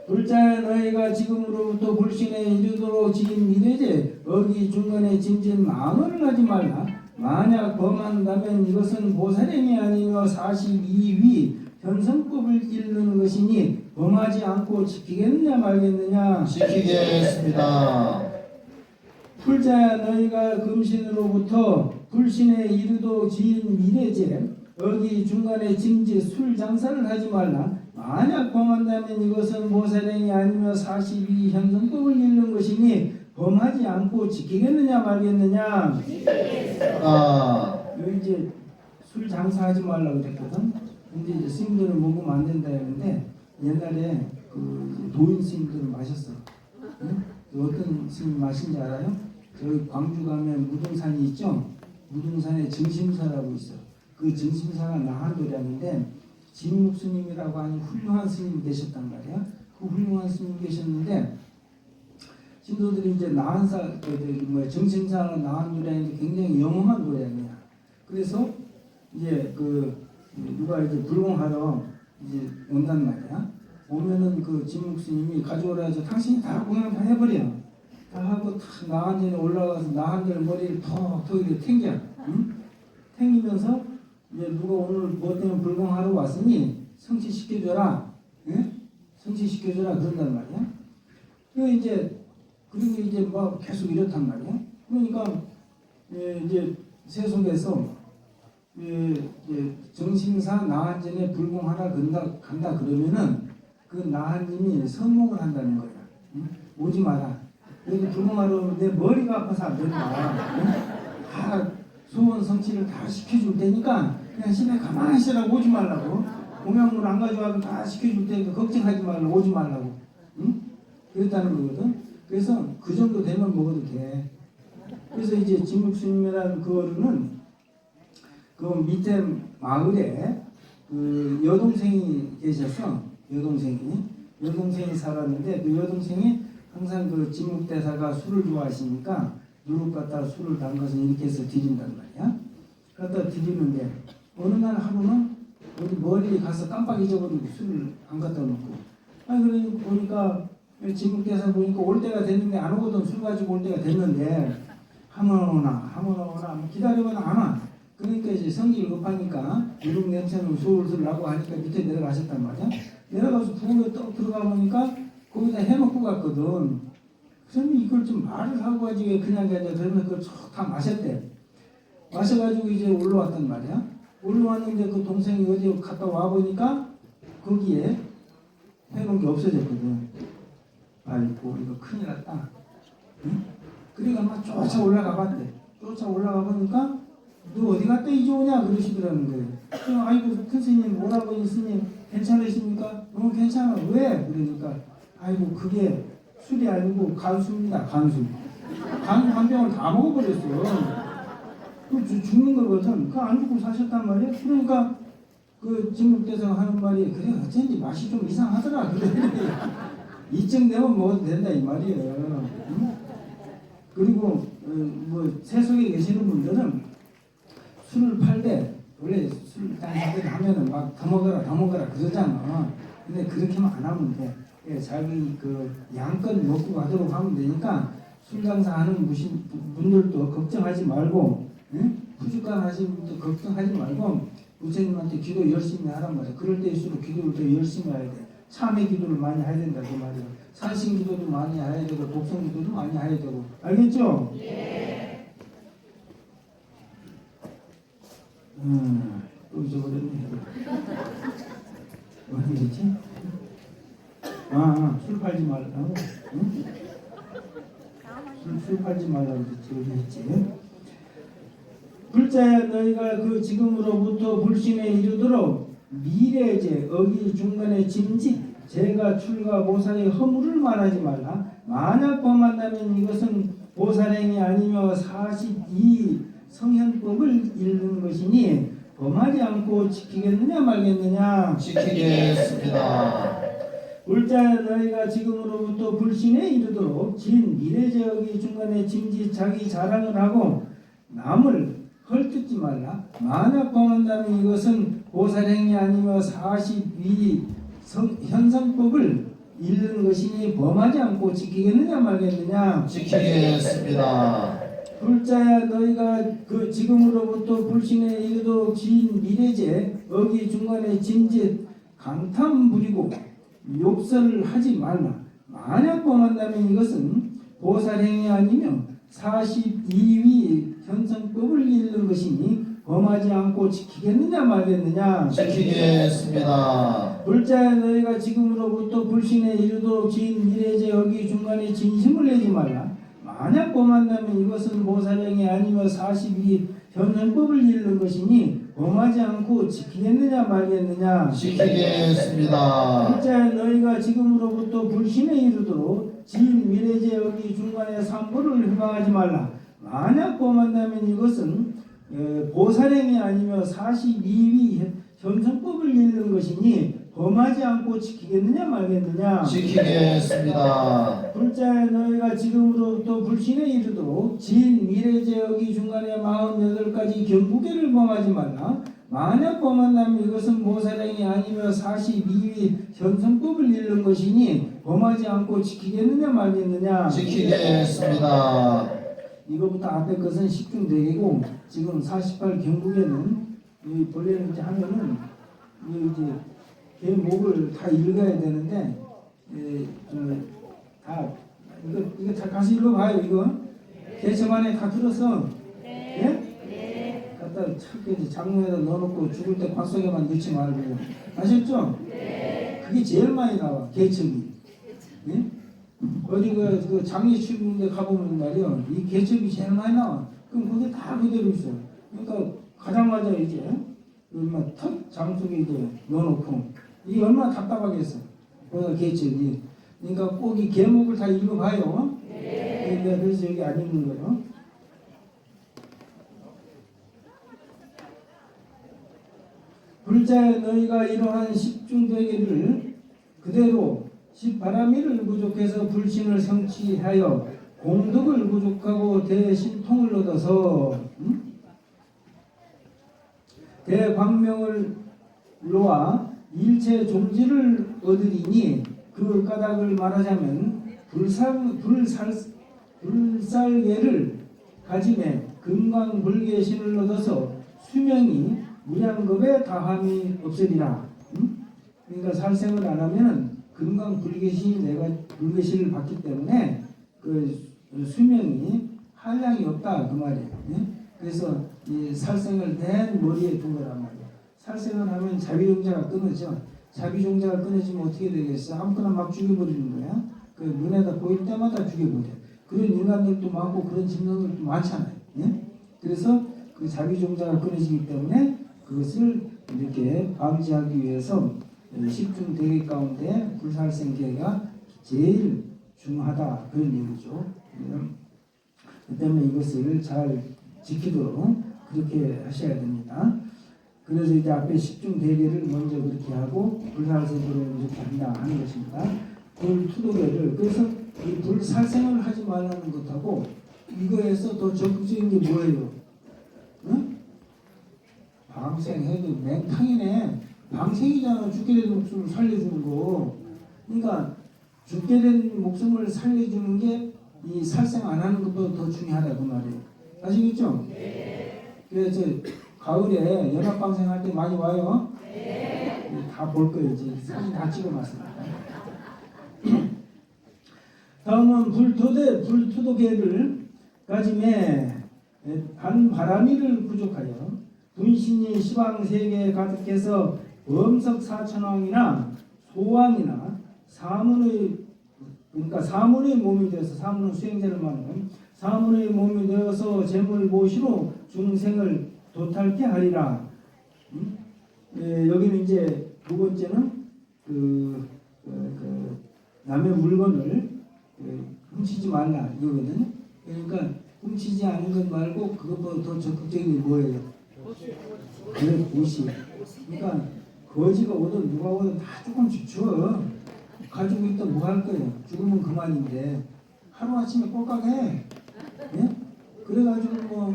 불자야 너희가 지금으로부터 불신에 이르도록 지은 미래제 어기 중간에 짐짓 망언을 하지 말라. 만약 범한다면 이것은 보살행이 아니며 42위 현성법을 잃는 것이니 범하지 않고 지키겠느냐 말겠느냐. 지키겠습니다. 불자야 너희가 금신으로부터 불신에 이르도록 지은 미래제 어기 중간에 짐짓 술 장사를 하지 말라. 만약 범한다면 이것은 보살행이 아니며 42 현성법을 잃는 것이니 범하지 않고 지키겠느냐 말겠느냐. 여기 이제 술 장사하지 말라고 그랬거든. 근데 이제 스님들은 먹으면 안 된다 했는데 옛날에 그 도인 스님들은 마셨어. 응? 어떤 스님 마신지 알아요? 저기 광주 가면 무등산이 있죠. 무등산에 증심사라고 있어. 그 증심사가 나한도량인데 진묵 스님이라고 하는 훌륭한 스님이 계셨단 말이야. 그 훌륭한 스님이 계셨는데 신도들이 이제 나한사, 정심사는 나한도량인데 굉장히 영험한 도량이야. 그래서 이제 누가 이제 불공하러 이제 온단 말이야. 오면은 그 진묵 스님이 가져오라 해서 당신이 다 공양 다 해버려. 다 하고 탁 나한전에 올라가서 나한전 머리를 턱 이렇게 탱겨. 응? 탱기면서 이제 누가 오늘 뭐 때문에 불공하러 왔으니 성취시켜줘라. 예? 성취시켜줘라 그런단 말이야. 그리고 이제 막 계속 이렇단 말이야. 그러니까 이제 세속에서 정신사 나한전에 불공하러 간다 그러면은 그 나한님이 선몽을 한다는 거야. 응? 오지 마라. 여기 불공하러 오면 내 머리가 아파서 안 된다. 응? 다 소원 성취를 다 시켜줄 테니까 그냥 집에 가만히 있으라고 오지 말라고. 공양물 안 가져와도 다 시켜줄 테니까 걱정하지 말라고 오지 말라고. 응? 그랬다는 거거든. 그래서 그 정도 되면 먹어도 돼. 그래서 이제 진묵스님이라는 그 어른은 그 밑에 마을에 그 여동생이 계셔서 여동생이 살았는데 그 여동생이 항상 그 진묵대사가 술을 좋아하시니까 누룩 갖다 술을 담가서 이렇게 해서 드린단 말이야. 갖다 드리는데 어느 날 하루는 어디 멀리 가서 깜빡 잊어버리고 술을 안 갖다 놓고 그러니 보니까 진묵대사 보니까 올 때가 됐는데 안 오거든. 술 가지고 올 때가 됐는데 하면 오나 기다리면 안 와. 그러니까 이제 성질이 급하니까 누룩 냄새는 술술 나고 하니까 밑에 내려가셨단 말이야. 내려가서 부엌에 떡 들어가 보니까 거기다 해놓고 갔거든. 그러면 이걸 좀 말을 하고 가지고 왜 그냥 가냐 그러면 그걸 다 마셨대. 마셔가지고 이제 올라왔단 말이야. 올라왔는데 그 동생이 어디 갔다 와 보니까 거기에 해놓은 게 없어졌거든. 아이고 이거 큰일 났다. 응? 그러니까 막 쫓아 올라가 봤대. 쫓아 올라가 보니까 너 어디 갔다 이제 오냐 그러시더라는 거예요. 그럼 아이고 큰 스님 오라버니 스님 괜찮으십니까? 괜찮아. 왜? 그러니까 아이고 그게 술이 아니고 간수입니다. 간수. 한 병을 다 먹어버렸어. 그 죽는 거거든. 그 안 죽고 사셨단 말이야. 그러니까 그 진국대성 하는 말이 그래 어쩐지 맛이 좀 이상하더라. 그래 이쯤 되면 먹어도 된다 이 말이에요. 응? 그리고 뭐 세속에 계시는 분들은 술을 팔 때 원래 술 장사들 하면은 막 더 먹어라 그러잖아. 근데 그렇게만 안 하면 돼. 예, 자기 그 양껏 먹고 가도록 하면 되니까 술 장사하는 분들도 걱정하지 말고, 응? 푸주간 하시는 분도 걱정하지 말고 부처님한테 기도 열심히 하란 말이야. 그럴 때일수록 기도를 더 열심히 해야 돼. 참회 기도를 많이 해야 된다 그 말이야. 산신 기도도 많이 해야 되고 독성 기도도 많이 해야 되고. 알겠죠? 예. 또 잊어버렸네. 어디 있지? 술 팔지 말라고. 응? 술 팔지 말라고 그랬지. 어디 있지? 불자야 너희가 그 지금으로부터 불신에 이르도록 미래제 어기 중간에 짐짓 제가 출가 보살의 허물을 말하지 말라. 만약 범한다면 이것은 보살행이 아니며 42 성현법을 잃는 것이니 범하지 않고 지키겠느냐 말겠느냐. 지키겠습니다. 불자야 너희가 지금으로부터 불신에 이르도록 진 미래제어기 중간에 짐짓 자기 자랑을 하고 남을 헐뜯지 말라. 만약 범한다면 이것은 보살행이 아니며 42 현상법을 잃는 것이니 범하지 않고 지키겠느냐 말겠느냐. 지키겠습니다. 불자야 너희가 그 지금으로부터 불신에 이르도록 지인 미래제 어기 중간에 짐짓 강탐 부리고 욕설을 하지 말라. 만약 범한다면 이것은 보살행이 아니며 42위 현성법을 잃는 것이니 범하지 않고 지키겠느냐 말겠느냐. 지키겠습니다. 불자야 너희가 지금으로부터 불신에 이르도록 지인 미래제 여기 중간에 진심을 내지 말라. 만약 범한다면 이것은 보살행이 아니며 42 현성법을 잃는 것이니 범하지 않고 지키겠느냐 말겠느냐. 지키겠습니다. 불자야 너희가 지금으로부터 불신에 이르도록 지인 미래제 여기 중간에 삼보를 회방하지 말라. 만약 범한다면 이것은 보살행이 아니며 42위 현성법을 잃는 것이니 범하지 않고 지키겠느냐 말겠느냐. 지키겠습니다. 불자야 너희가 지금으로부터 불신에 이르도록 진 미래제 여기 중간에 48가지 경구계를 범하지 말라. 만약 범한다면 이것은 보살행이 아니며 42위 현성법을 잃는 것이니 범하지 않고 지키겠느냐 말겠느냐. 지키겠습니다. 이거부터 앞에 것은 십중대계고 지금 48 경국에는 이 본래는 이제 하면은 이제 개 목을 다 읽어야 되는데 다 이거 다 가서 읽어봐요. 이거 개첩 안에 다 들었어. 예? 갖다 착 장롱에다 넣어놓고 죽을 때 관속에만 넣지 말고. 아셨죠? 그게 제일 많이 나와 개첩이. 예? 어디 그 장례 치는데 가보면 말이야 이 개첩이 제일 많이 나와. 그럼 그게 다 그대로 있어. 그러니까 가자마자 이제 얼마 턱 장속에 이제 넣어놓고 이게 얼마나 답답하겠어. 거기가 개첩이. 그러니까 꼭 이 계목을 다 읽어봐요. 그러니까 그래서 여기 안 읽는 거예요. 불자야 너희가 이러한 십중대계를 그대로 십바라미를 부족해서 불신을 성취하여 공덕을 부족하고 대신통을 얻어서 대광명을 놓아 일체 종지를 얻으리니 그 까닭을 말하자면 불살계를 가짐에 금강불계신을 얻어서 수명이 무량겁에 다함이 없으리라. 그러니까 살생을 안 하면 금강불계신이 내가 불계신을 받기 때문에 그 수명이 한량이 없다 그 말이에요. 예? 그래서 이 살생을 낸 머리에 둔 거란 말이에요. 살생을 하면 자비종자가 끊어져. 자비종자가 끊어지면 어떻게 되겠어? 아무거나 막 죽여버리는 거야. 그 눈에다 보일 때마다 죽여버려. 그런 인간들도 많고 그런 짐승들도 많잖아요. 예? 그래서 그 자비종자가 끊어지기 때문에 그것을 이렇게 방지하기 위해서 십중대계 가운데 불살생계가 제일 중하다 그런 얘기죠. 그 때문에 이것을 잘 지키도록 그렇게 하셔야 됩니다. 그래서 이제 앞에 십중대계를 먼저 그렇게 하고 불살생계를 이렇게 한다 하는 것입니다. 불투도계를 그래서 이 불살생을 하지 말라는 것하고 이거에서 더 적극적인 게 뭐예요? 응? 방생해도 맹탕이네. 방생이잖아. 죽게 된 목숨을 살려주는 거. 그러니까 죽게 된 목숨을 살려주는 게 이 살생 안 하는 것보다 더 중요하다 그 말이에요. 아시겠죠? 그래서 가을에 연합방생할 때 많이 와요. 다 볼 거예요. 이제 사진 다 찍어놨습니다. 다음은 불토도계를 가짐에 반바람이를 부족하여 분신이 시방세계에 가득해서 범석사천왕이나 소왕이나 사문의 그러니까 사문의 몸이 되어서 사문은 수행자를 말하는 사문의 몸이 되어서 재물 모시로 중생을 도탈케 하리라. 여기는 이제 두 번째는 남의 물건을 훔치지 말라 이거거든요. 그러니까 훔치지 않은 것 말고 그것보다 더 적극적인 게 뭐예요? 그래, 보시. 그러니까 거지가 오든 누가 오든 다 조금씩 줘. 가지고 있다 뭐 할 거예요? 죽으면 그만인데 하루아침에 꼴깍해. 예? 그래가지고 뭐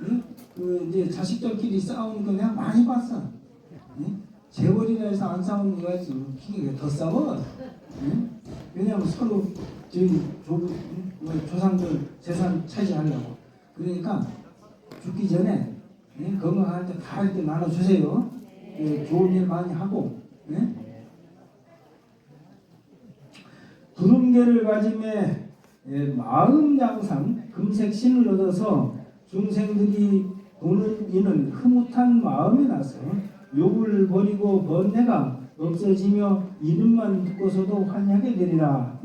예? 그 이제 자식들끼리 싸우는 거 내가 많이 봤어. 예? 재벌이라 해서 안 싸우는 거야. 웃기게 더 싸워. 예? 왜냐하면 서로 조상들 재산 차지하려고. 그러니까 죽기 전에 예? 건강할 때 다 이렇게 나눠주세요. 예? 좋은 일 많이 하고. 예? 구름계를 가짐에 마음 양상 금색신을 얻어서 중생들이 보는 이는 흐뭇한 마음이 나서 욕을 버리고 번뇌가 없어지며 이름만 듣고서도 환하게 되리라.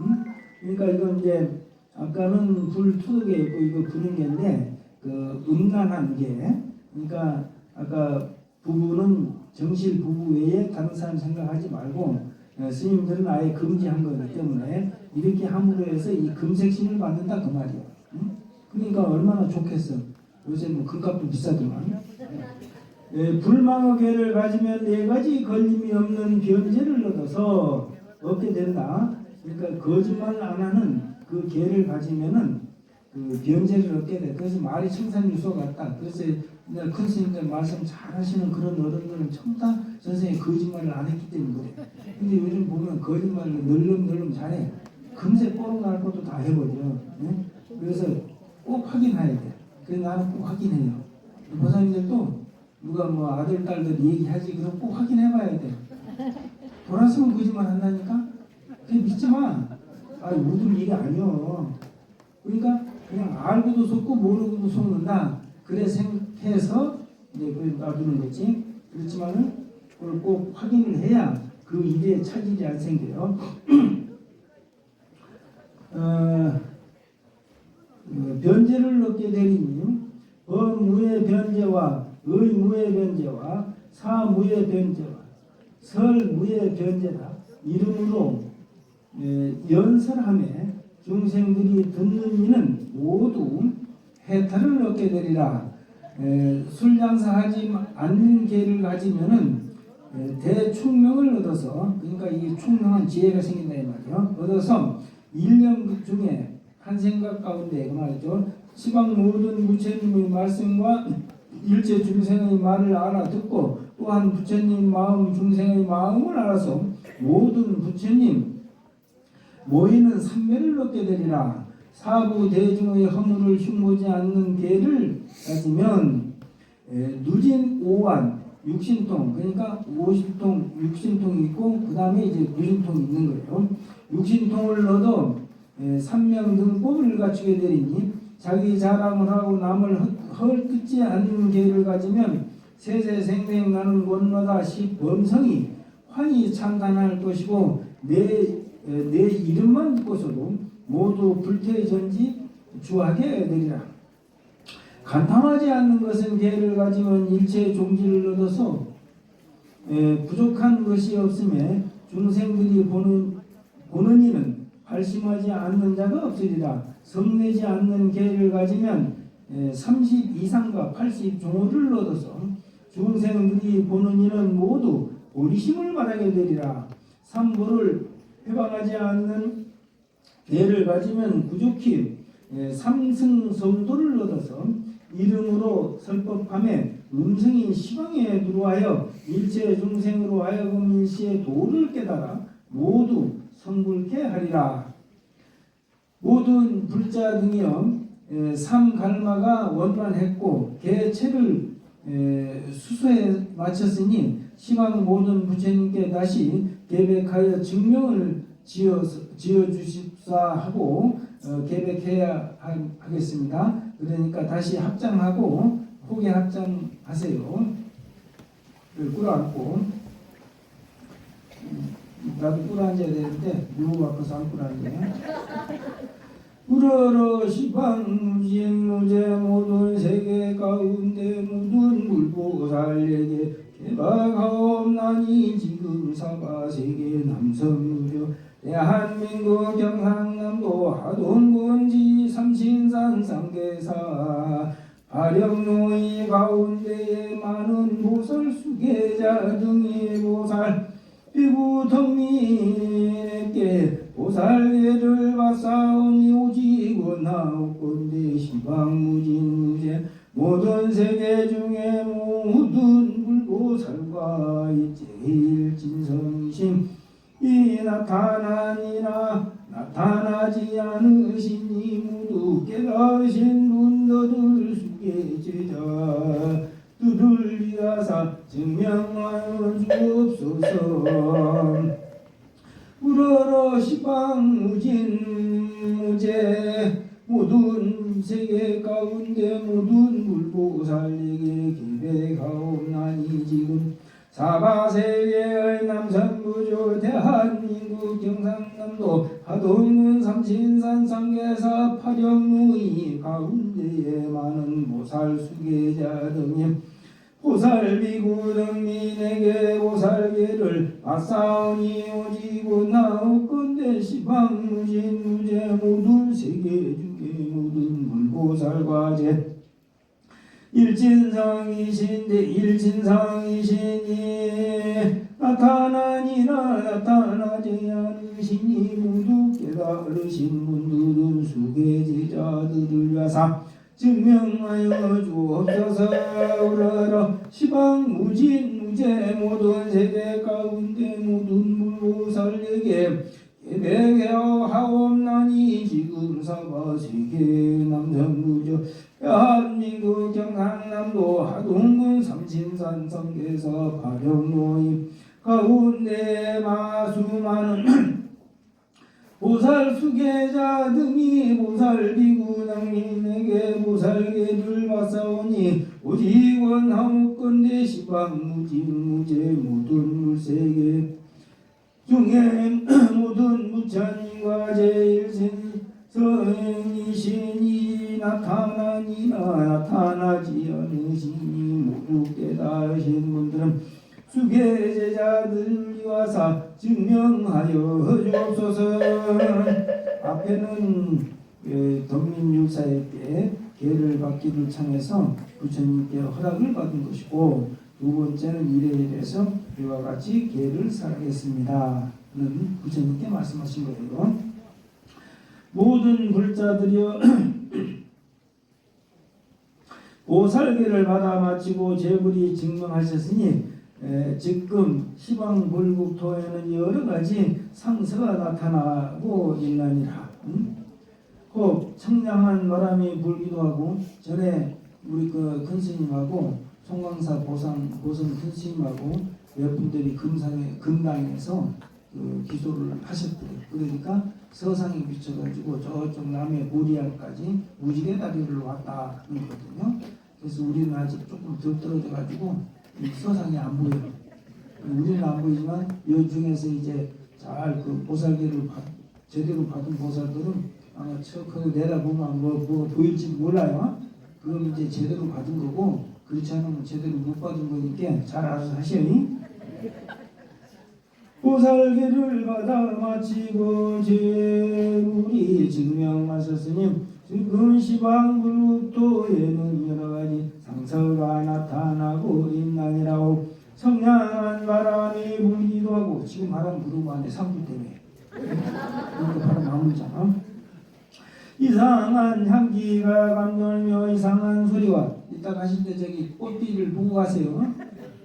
그러니까 이건 이제 아까는 불투득계였고 이거 구름계인데 그 음란한 계. 그러니까 아까 부부는 정실 부부 외에 다른 사람 생각하지 말고 스님들은 아예 금지한 거기 때문에 이렇게 함으로 해서 이 금색신을 받는다 그 말이에요. 그러니까 얼마나 좋겠어. 요새 뭐 금값도 비싸더만. 불망어계를 가지면 네 가지 걸림이 없는 변제를 얻어서 얻게 된다. 그러니까 거짓말 안 하는 그 계를 가지면은 그 변제를 얻게 돼. 그래서 말이 청산유소 같다. 그래서 큰 스님들 말씀 잘 하시는 그런 어른들은 전부 다 선생님이 거짓말을 안 했기 때문에 그래. 근데 요즘 보면 거짓말을 널름널름 잘해. 금세 뽀록 날 것도 다 해버려. 네? 그래서 꼭 확인해야 돼. 그래서 나는 꼭 확인해요. 보살님들도 누가 뭐 아들, 딸들 얘기하지 그럼 꼭 확인해봐야 돼. 돌아서면 거짓말 한다니까? 그냥 믿지 마. 아, 우들 일이 아니여. 그러니까 그냥 알고도 속고 모르고도 속는다. 그래 생각해서 이제 그걸 놔두는 거지. 그렇지만은 그걸 꼭 확인을 해야 그 일에 차질이 안 생겨요. 변제를 얻게 되리니 범무의 변제와 의무의 변제와 사무의 변제와 설무의 변제다. 이름으로 연설함에 중생들이 듣는 이는 모두 해탈을 얻게 되리라. 술장사하지 않는 계를 가지면은 대충명을 얻어서 그러니까 이게 충명한 지혜가 생긴다 이 말이요. 얻어서 1년 중에 한 생각 가운데 그 말이죠. 시방 모든 부처님의 말씀과 일체 중생의 말을 알아듣고 또한 부처님 마음 중생의 마음을 알아서 모든 부처님 모이는 삼매를 얻게 되리라. 사부 대중의 허물을 흉보지 않는 계를 가지면 누진 오완 육신통 그러니까 50통 육신통이 있고 그 다음에 이제 누진통이 있는 거예요. 육신통을 얻어 삼명 등법을 갖추게 되리니 자기 자랑을 하고 남을 헐뜯지 않는 계를 가지면 세세생생 나는 곳마다 시범성이 환히 찬탄할 것이고 내 이름만 듣고서도 모두 불태전지 주하게 되리라. 간탐하지 않는 것은 계를 가지면 일체의 종지를 얻어서 부족한 것이 없음에 중생들이 보는 이는 발심하지 않는 자가 없으리라. 성내지 않는 계를 가지면 30 이상과 80 종호를 얻어서 중생들이 보는 이는 모두 보리심을 말하게 되리라. 삼보를 회방하지 않는 계를 가지면 부족히 삼승성도를 얻어서 이름으로 설법함에 음성이 시방에 들어와여 일체 중생으로 하여금 일시에 도를 깨달아 모두 성불케 하리라. 모든 불자 등이여 삼갈마가 원만했고 개체를 수소에 마쳤으니 시방 모든 부처님께 다시 계백하여 증명을 지어주십사 하고 계백해야 하겠습니다. 그러니까 다시 합장하고 호계 합장하세요. 꿇어앉고 나도 꿇어앉아야 되는데 누구 바꿔서 안 꿇어앉네. 우러러 시방무진무제 모든 세계 가운데 묻은 물보살에게 개박하옵나니 지금 사바세계 남성무조 대한민국 경상남도 하동군지 삼신산 상계사 발령노이 가운데에 많은 보살 수계자 등의 보살 비구덕민에게 보살계를 받사오니 오직 원하옵건대 시방무진무제 모든 세계 중에 모든 불보살과 제일 진성심 이 나타나니나 나타나지 않으시니 모두 깨달으신 분들을 수계제자 들을 위하사 증명하여 주옵소서. 우러러 시방무진무제 모든 세계 가운데 모든 물보살에게 기백하옵나니 지금 사바세계의 남선무조 대한민국 경상남도 하동군 삼신산 상계사 파령무이 가운데에 많은 보살 수계자 등이 보살비구 등민에게 보살계를 받사오니 오직 원하옵건대 시방무진무제 모든 세계 중에 모든 물보살과 제 일진성이시니 나타나니나 나타나지 않으시니 모두 깨달으신 분들은 수계제자들을 위하사 증명하여 주옵소서. 우러러 시방무진무제 모든 세계 가운데 모든 물보살에게 예배하옵나니 지금 사바세계 남성무조 대한민국 경상남도 하동군 삼신산 성계사 발령노이 가운데 마수많은 보살 수계자 등이 보살 비구 낭민에게 보살계를 받사오니 오직 원하옵건대 시방무진무제 모든 물세계 중에 모든 부처님과 제일신성이시니 나타나니나 나타나지 않으시니 모두 깨달으신 분들은 수계제자들을 위하사 증명하여 주옵소서. 앞에는 덕민율사에게 계를 받기를 청해서 부처님께 허락을 받은 것이고 두 번째는 이래이래서 이와 같이 계를 살아겠습니다는 부처님께 말씀하신 거예요. 모든 불자들이여 보살계를 받아 마치고 제불이 증명하셨으니 지금 시방불국토에는 여러 가지 상서가 나타나고 있나니라. 혹 청량한 바람이 불기도 하고 전에 우리 그 큰스님하고 송광사 보성 큰스님하고 몇 분들이 금당에서 그 기도를 하셨대요. 그러니까 서상에 비쳐가지고 저쪽 남해 보리알까지 무지개 다리를 왔다 하거든요. 그래서 우리는 아직 조금 덜 떨어져가지고 이 서상이 안 보여요. 우리는 안 보이지만 이 중에서 이제 잘 그 보살계를 제대로 받은 보살들은 아마 그 내다보면 뭐 보일지 몰라요. 그럼 이제 제대로 받은 거고, 그렇지 않으면 제대로 못 받은 거니까 잘 알아서 하시오. 보살계를 받아 마치고 제물이 증명하셨으니 지금 시방불국도에는 여러가지 상서가 나타나고 있나니라고. 청량한 바람이 불기도 하고, 지금 바람 부르고 하는데 상주 때문에 이렇게 바람 안 불잖아. 이상한 향기가 감돌며 이상한 소리와, 이따 가실 때 저기 꽃비를 보고 가세요.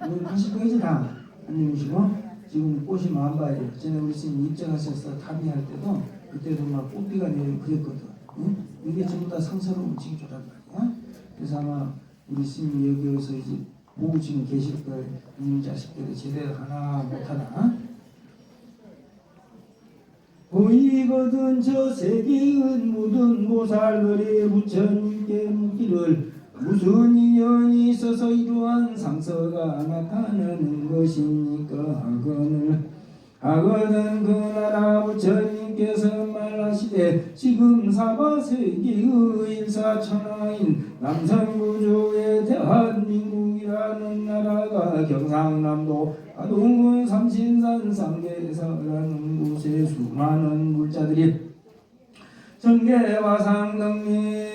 오늘 가실 거지 다 안녕히시고. 지금 꽃이 만발이에요. 전에 우리 스님 입장하셔서 타비할 때도 그때도 막 꽃비가 내리고 그랬거든. 응? 이게 전부 다 상서로운 징조란 말이야. 그래서 아마 우리 스님이 여기서 이제 보고 지금 계실 거예요. 자식들이 제대로 하나 못하나. 보이거든 저 세계의 모든 보살들의 부처님께 묻기를 무슨 인연이 있어서 이러한 상서가 나타나는 것입니까 하거든 그 나라 부처님께서 말하시되 지금 사바세계의 일사천하인 남성구조의 대한민국이라는 나라가 경상남도 아동군 삼신산 상계사라는 곳에 수많은 물자들이 정계화상등민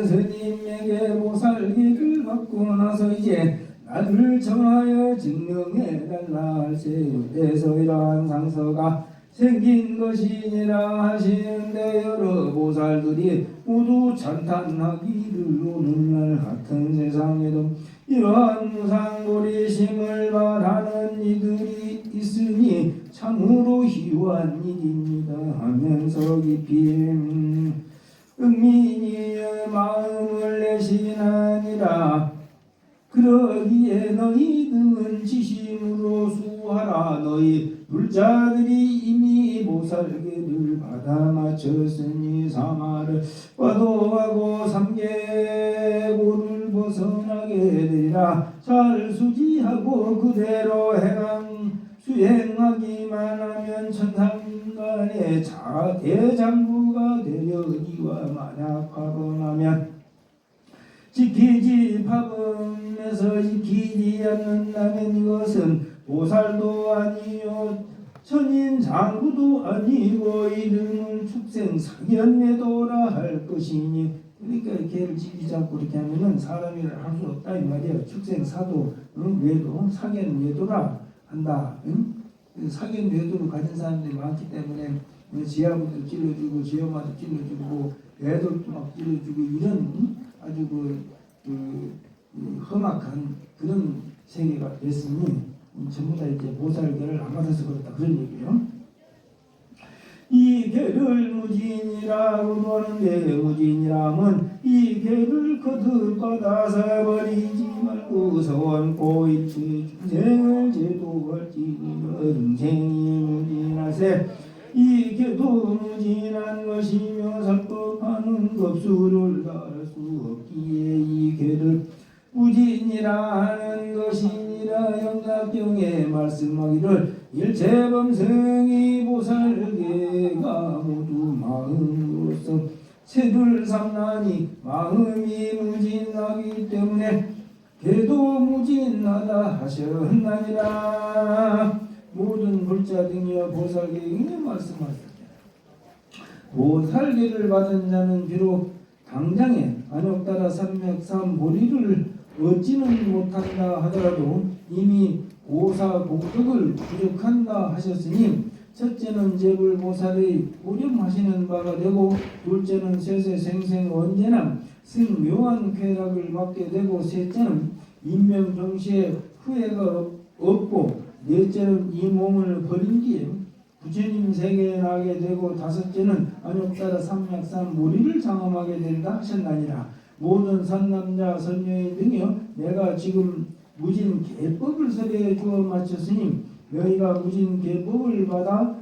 스님에게 보살기를 받고 나서 이제 나를 정하여 증명해달라 할세에서 이러한 상서가 생긴 것이니라 하시는데 여러 보살들이 모두 찬탄하기를 오늘날 같은 세상에도 이러한 무상고리심을 바라는 이들이 있으니 참으로 희유한 일입니다 하면서 깊이 은민이의 마음을 내시나니라. 그러기에 너희들은 지심으로 수하라. 너희 불자들이 이미 보살계를 받아 마쳤으니 사마를 과도하고 삼계고를 벗어나게 되리라. 잘 수지하고 그대로 수행하기만 하면 천상간의 대장부가 되려니와 만약 파범하면 지키지 파범에서 지키지 않는다면 이것은 보살도 아니요 천인 장구도 아니고 이름은 축생 사견외도라 할 것이니. 그러니까 개를 지키지 않고 이렇게 하면은 사람이라 할 수 없다 이 말이에요. 축생 사도 외도 사견 외도라 한다. 응? 사견 외도를 가진 사람들이 많기 때문에 지하부도 찔러주고 지엄마도 찔러주고 애들도 막 찔러주고 이런 아주 험악한 그런 세계가 됐으니 전부 다 이제 보살계를 안 받아서 그렇다 그런 얘기예요. 이 계를 무진이라고 하는데 무진이라면 이 계를 거듭 받아서 버리지 말고 서원고 일체 중생을 제도할지니라. 인생이 무진하세 이 계도 무진한 것이며 살법하는 급수를 다할 수 없기에 이 계를 무진이라 하는 것이니라. 영작경에 말씀하기를 일체범승이 보살계가 모두 마음으로서 세를 삼나니 마음이 무진하기 때문에 계도 무진하다 하셨나니라. 모든 불자 등이여 보살계에 말씀하셨다. 보살계를 받은 자는 비록 당장에 안욕따라 삼맥삼보리를 얻지는 못한다 하더라도 이미 오사 복덕을 부족한다 하셨으니 첫째는 제불보살의 보렴하시는 바가 되고 둘째는 세세생생 언제나 승묘한 쾌락을 받게 되고 셋째는 인명정시에 후회가 없고 넷째는 이 몸을 버린 뒤에 부처님 세계에 나게 되고 다섯째는 안욕따라 삼맥삼보리를 장엄하게 된다 하셨나니라. 모든 선남자 선녀인 등이여 내가 지금 무진 계법을 설해 주어 마쳤으니 너희가 무진 계법을 받아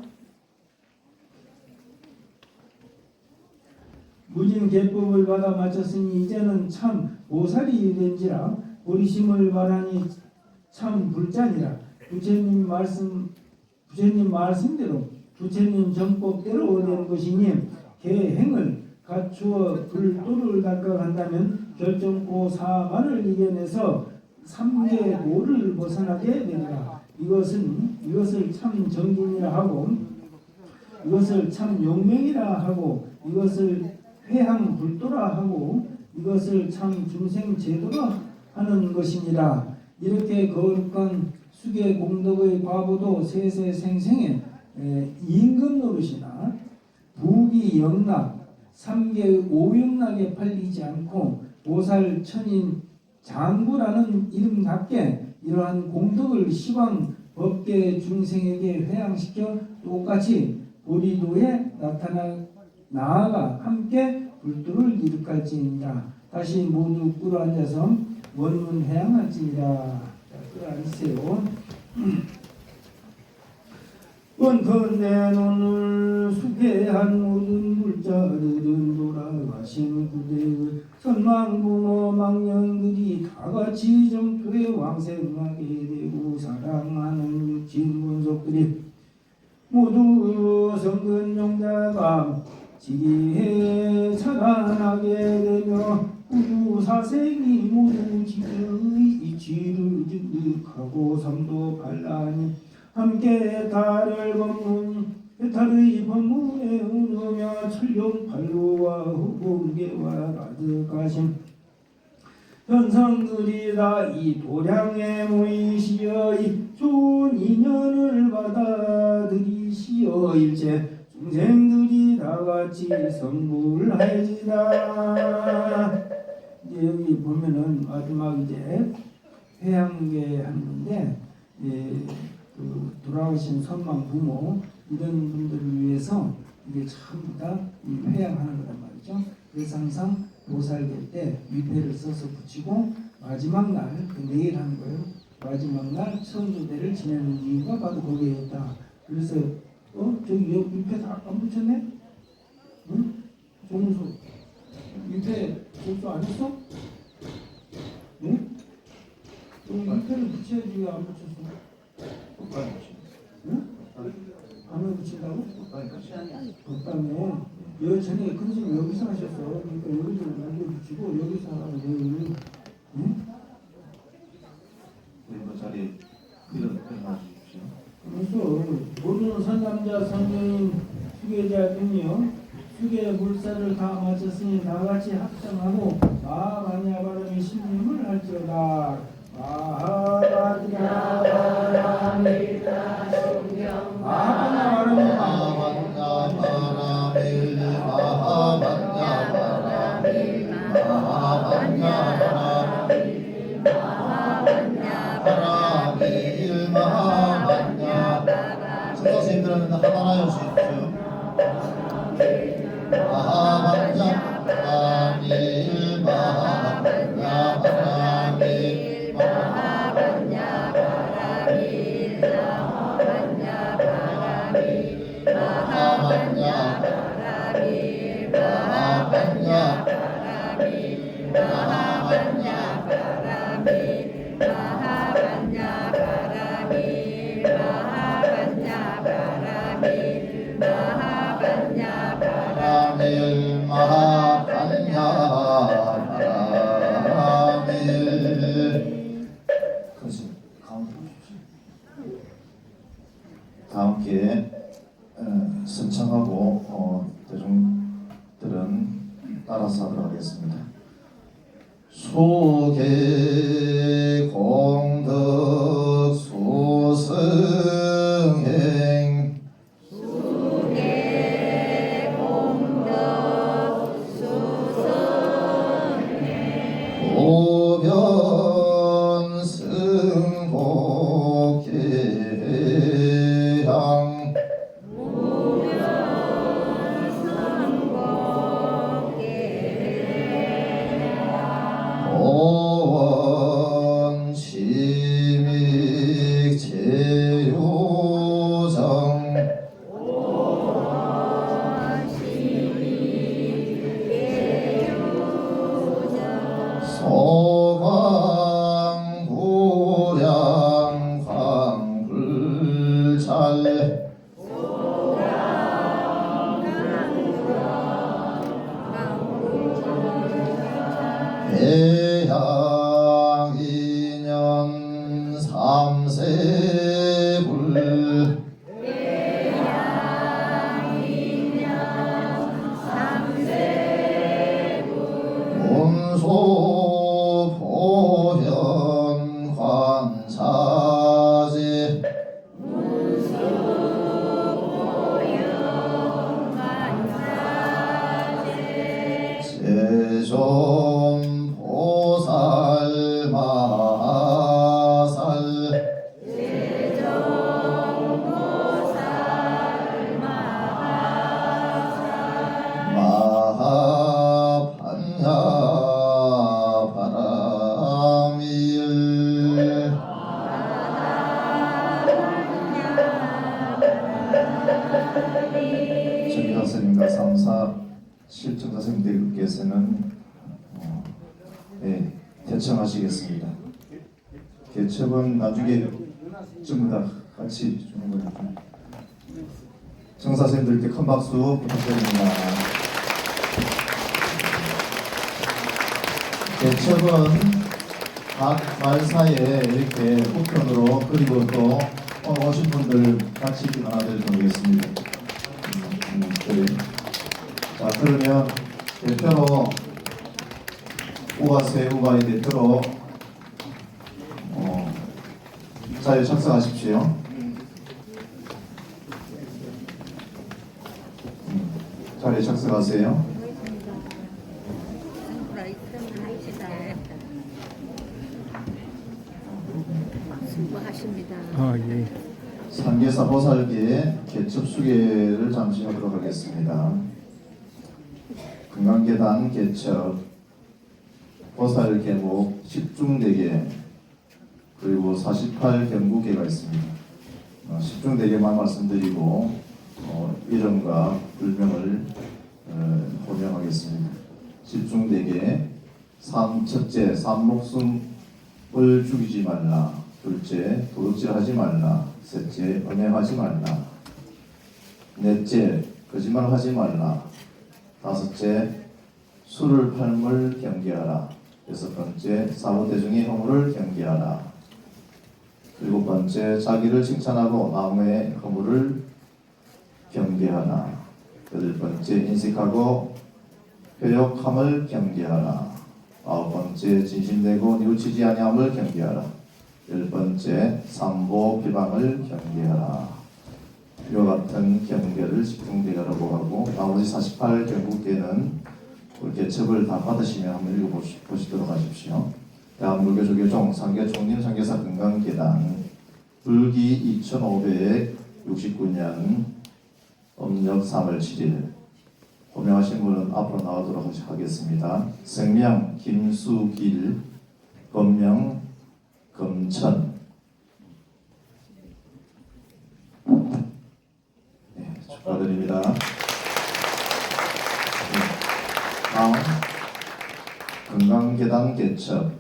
무진 계법을 받아 마쳤으니 이제는 참 보살이 된지라 보리심을 바라니 참 불자니라. 부처님 말씀대로 부처님 정법대로 된 것이니 계행을 갖추어 불도를 닦아간다면 결정코 사만을 이겨내서 삼계고를 벗어나게 되리라. 이것을 참 정진이라 하고 이것을 참 용맹이라 하고 이것을 회항 불도라 하고 이것을 참 중생 제도라 하는 것이니라. 이렇게 거룩한 수계 공덕의 과보도 세세생생에 임금 노릇이나 부귀 영락 삼계 오영락에 팔리지 않고 보살 천인 장구라는 이름답게 이러한 공덕을 시방 법계 중생에게 회양시켜 똑같이 보리도에 나아가 함께 불도를 이룩할지니라. 다시 모두 꿇어앉아서 원문 회양할지니라. 꿇어앉으세요. 원컨대 오늘 수계한 모든 불자들은 돌아가신 그대의 선망부모 망령들이 다같이 정토에 왕생하게 되고 사랑하는 육진 본속들이 모두 성근용자가 지기에 살아나게 되며 우주 사생이 모두 지의 이치를 득하고 삼도 반란이 함께 달을 법문 해탈의 법문에 오르며 천룡팔로와 후공계와 가득하신 현상들이 다 이 도량에 모이시어 이 좋은 인연을 받아들이시어 일체 중생들이 다같이 성불할지다. 이제 여기 보면은 마지막 이제 회양계 하는데 그 돌아오신 선망 부모 이런 분들을 위해서 이게 전부 다 회양하는 거란 말이죠. 그래서 항상 보살될 때 위패를 써서 붙이고 마지막 날 내일 하는 거예요. 마지막 날 천주대를 지내는 이유가 바로 거기에 있다. 그래서 저기 여기 위패 다 안 붙였네? 응? 종수 위패 종수 안 했어? 응? 여기 위패를 붙여야지 왜 안 붙였어? 응? 안에 붙인다고? 덕담에 여기 전에 큰 스님 여기서 하셨어. 그러니까 여기서 여기 붙이고 여기서 하라고 여기. 응? 그 자리에 일어나주십시오. 그래서 모든 선남자 선녀인 수계자 등이요 수계 물사를 다 마쳤으니 다같이 합장하고 마하바냐 바람이 신림을 할지어다. 마하바냐 바람이 선생님들은 하나하여 주십시오. 마하반야 바라밀 마하반야 바라밀 마하반야 바라밀 마하반야 바라밀 마하반야 바라밀 마하반야 바라밀 마하반야 바라밀 마하반야 바라밀 마하반야 바라밀 마하반야 바라밀 마하반야 바라밀. 그렇지. 가운데 보십시오. 다 함께 선창하고 대중들은 따라서 하도록 하겠습니다. 소계 공덕 소승행 오변 승복계향 오원 대양 인연 삼세불 문소 보현 관사제 세존 보살 마살 마하판야 바람일 정기사 선생님과 3, 4 실정사 선생님들께서는 대청하시겠습니다. 개첩은 나중에 전부 다 같이 주는 거니까 정사 선생님들께 큰 박수 부탁드립니다. 개첩은 각 말사에 이렇게 우편으로 그리고 또 오신 분들 같이 나눠드리도록 하겠습니다. 그래. 자, 그러면 대표로 우가세 우가의 대표로 자리에 착석하십시오. 자리에 착석하세요. 수고하십니다. 예. 상계사 보살계 개첩 수계를 잠시 하도록 하겠습니다. 금강계단 개첩 보살 계목 10중대계 그리고 48 경구계가 있습니다. 10중대계만 말씀드리고 이름과 불명을 호명하겠습니다. 10중대계 첫째 삼목숨을 죽이지 말라. 둘째 도둑질하지 말라. 셋째 음행하지 말라. 넷째 거짓말하지 말라. 다섯째 술을 팔물 경계하라. 여섯 번째 사후대중의 허물을 경계하라. 일곱 번째 자기를 칭찬하고 남의 허물을 경계하라. 여덟 번째 인식하고 회욕함을 경계하라. 아홉 번째 진심되고 뉘우치지 아니함을 경계하라. 열 번째 삼보 비방을 경계하라. 이와 같은 경계를 집중대가라고 하고 나머지 48 경구계는 개첩을 다 받으시면 한번 읽어보시도록 하십시오. 대한불교조계종 상계총림 상계사 금강계단 불기 2569년 음력 3월 7일 호명하신 분은 앞으로 나오도록 하겠습니다. 성명 김수길, 본명 금천. 네, 축하드립니다. 다음 금강계단 개첩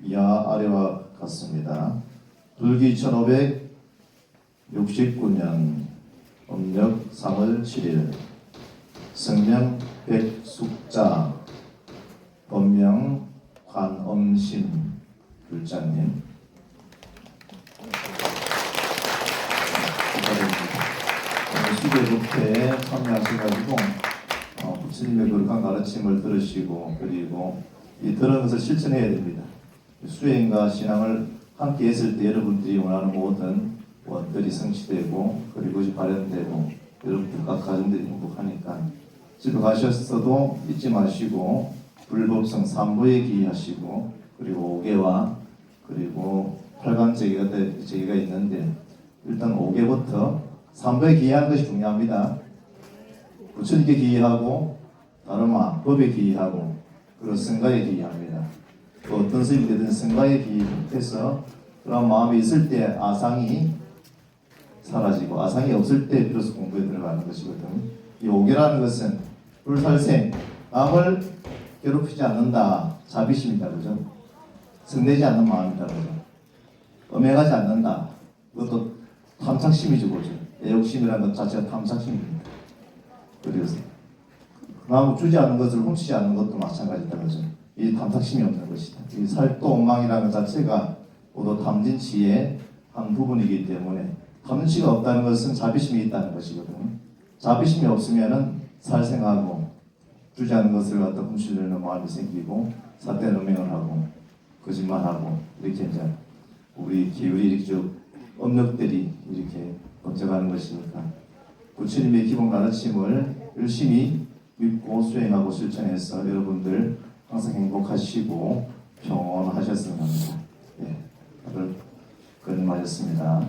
이하 아래와 같습니다. 불기 1569년 음력 3월 7일 성명 백숙자, 본명 관엄심 불자님. 수계국회에 참여하셔가지고 부처님의 거룩한 가르침을 들으시고 그리고 이 들은 것을 실천해야 됩니다. 수행과 신앙을 함께 했을 때 여러분들이 원하는 모든 원들이 성취되고 그리고 그것이 발현되고 여러분들 각 가정들이 행복하니까 집에 가셨어도 잊지 마시고 불법성 3부에 기하시고 그리고 5개와 그리고 8간 제기가 있는데 일단 5개부터 3부에 기하는 것이 중요합니다. 부처님께 기하고 다르마 법에 기하고 그리고 성가에 기합니다. 또 어떤 스님이 되든 성가에 기해서 그런 마음이 있을 때 아상이 사라지고 아상이 없을 때 비로소 공부에 들어가는 것이거든. 이 5개라는 것은 불살생, 남을 괴롭히지 않는다, 자비심이다, 그죠? 성내지 않는 마음이다, 그죠? 음행하지 않는다, 그것도 탐착심이죠, 그죠? 애욕심이라는 것 자체가 탐착심입니다. 그래서 그나마 주지 않는 것을 훔치지 않는 것도 마찬가지다. 그죠? 이 탐탁심이 없는 것이다. 이 살도망이라는 것 자체가 모두 탐진치의 한 부분이기 때문에 탐진치가 없다는 것은 자비심이 있다는 것이거든요. 자비심이 없으면은 살생하고 주지 않는 것을 갖다 훔치려는 마음이 생기고 삿된 음행을 하고 거짓말하고 이렇게 이제 우리 기울이 이렇게 쭉 업력들이 이렇게 번져가는 것이니까 부처님의 기본 가르침을 열심히 믿고 수행하고 실천해서 여러분들 항상 행복하시고 평온하셨으면 합니다. 예, 다들 건강하셨습니다.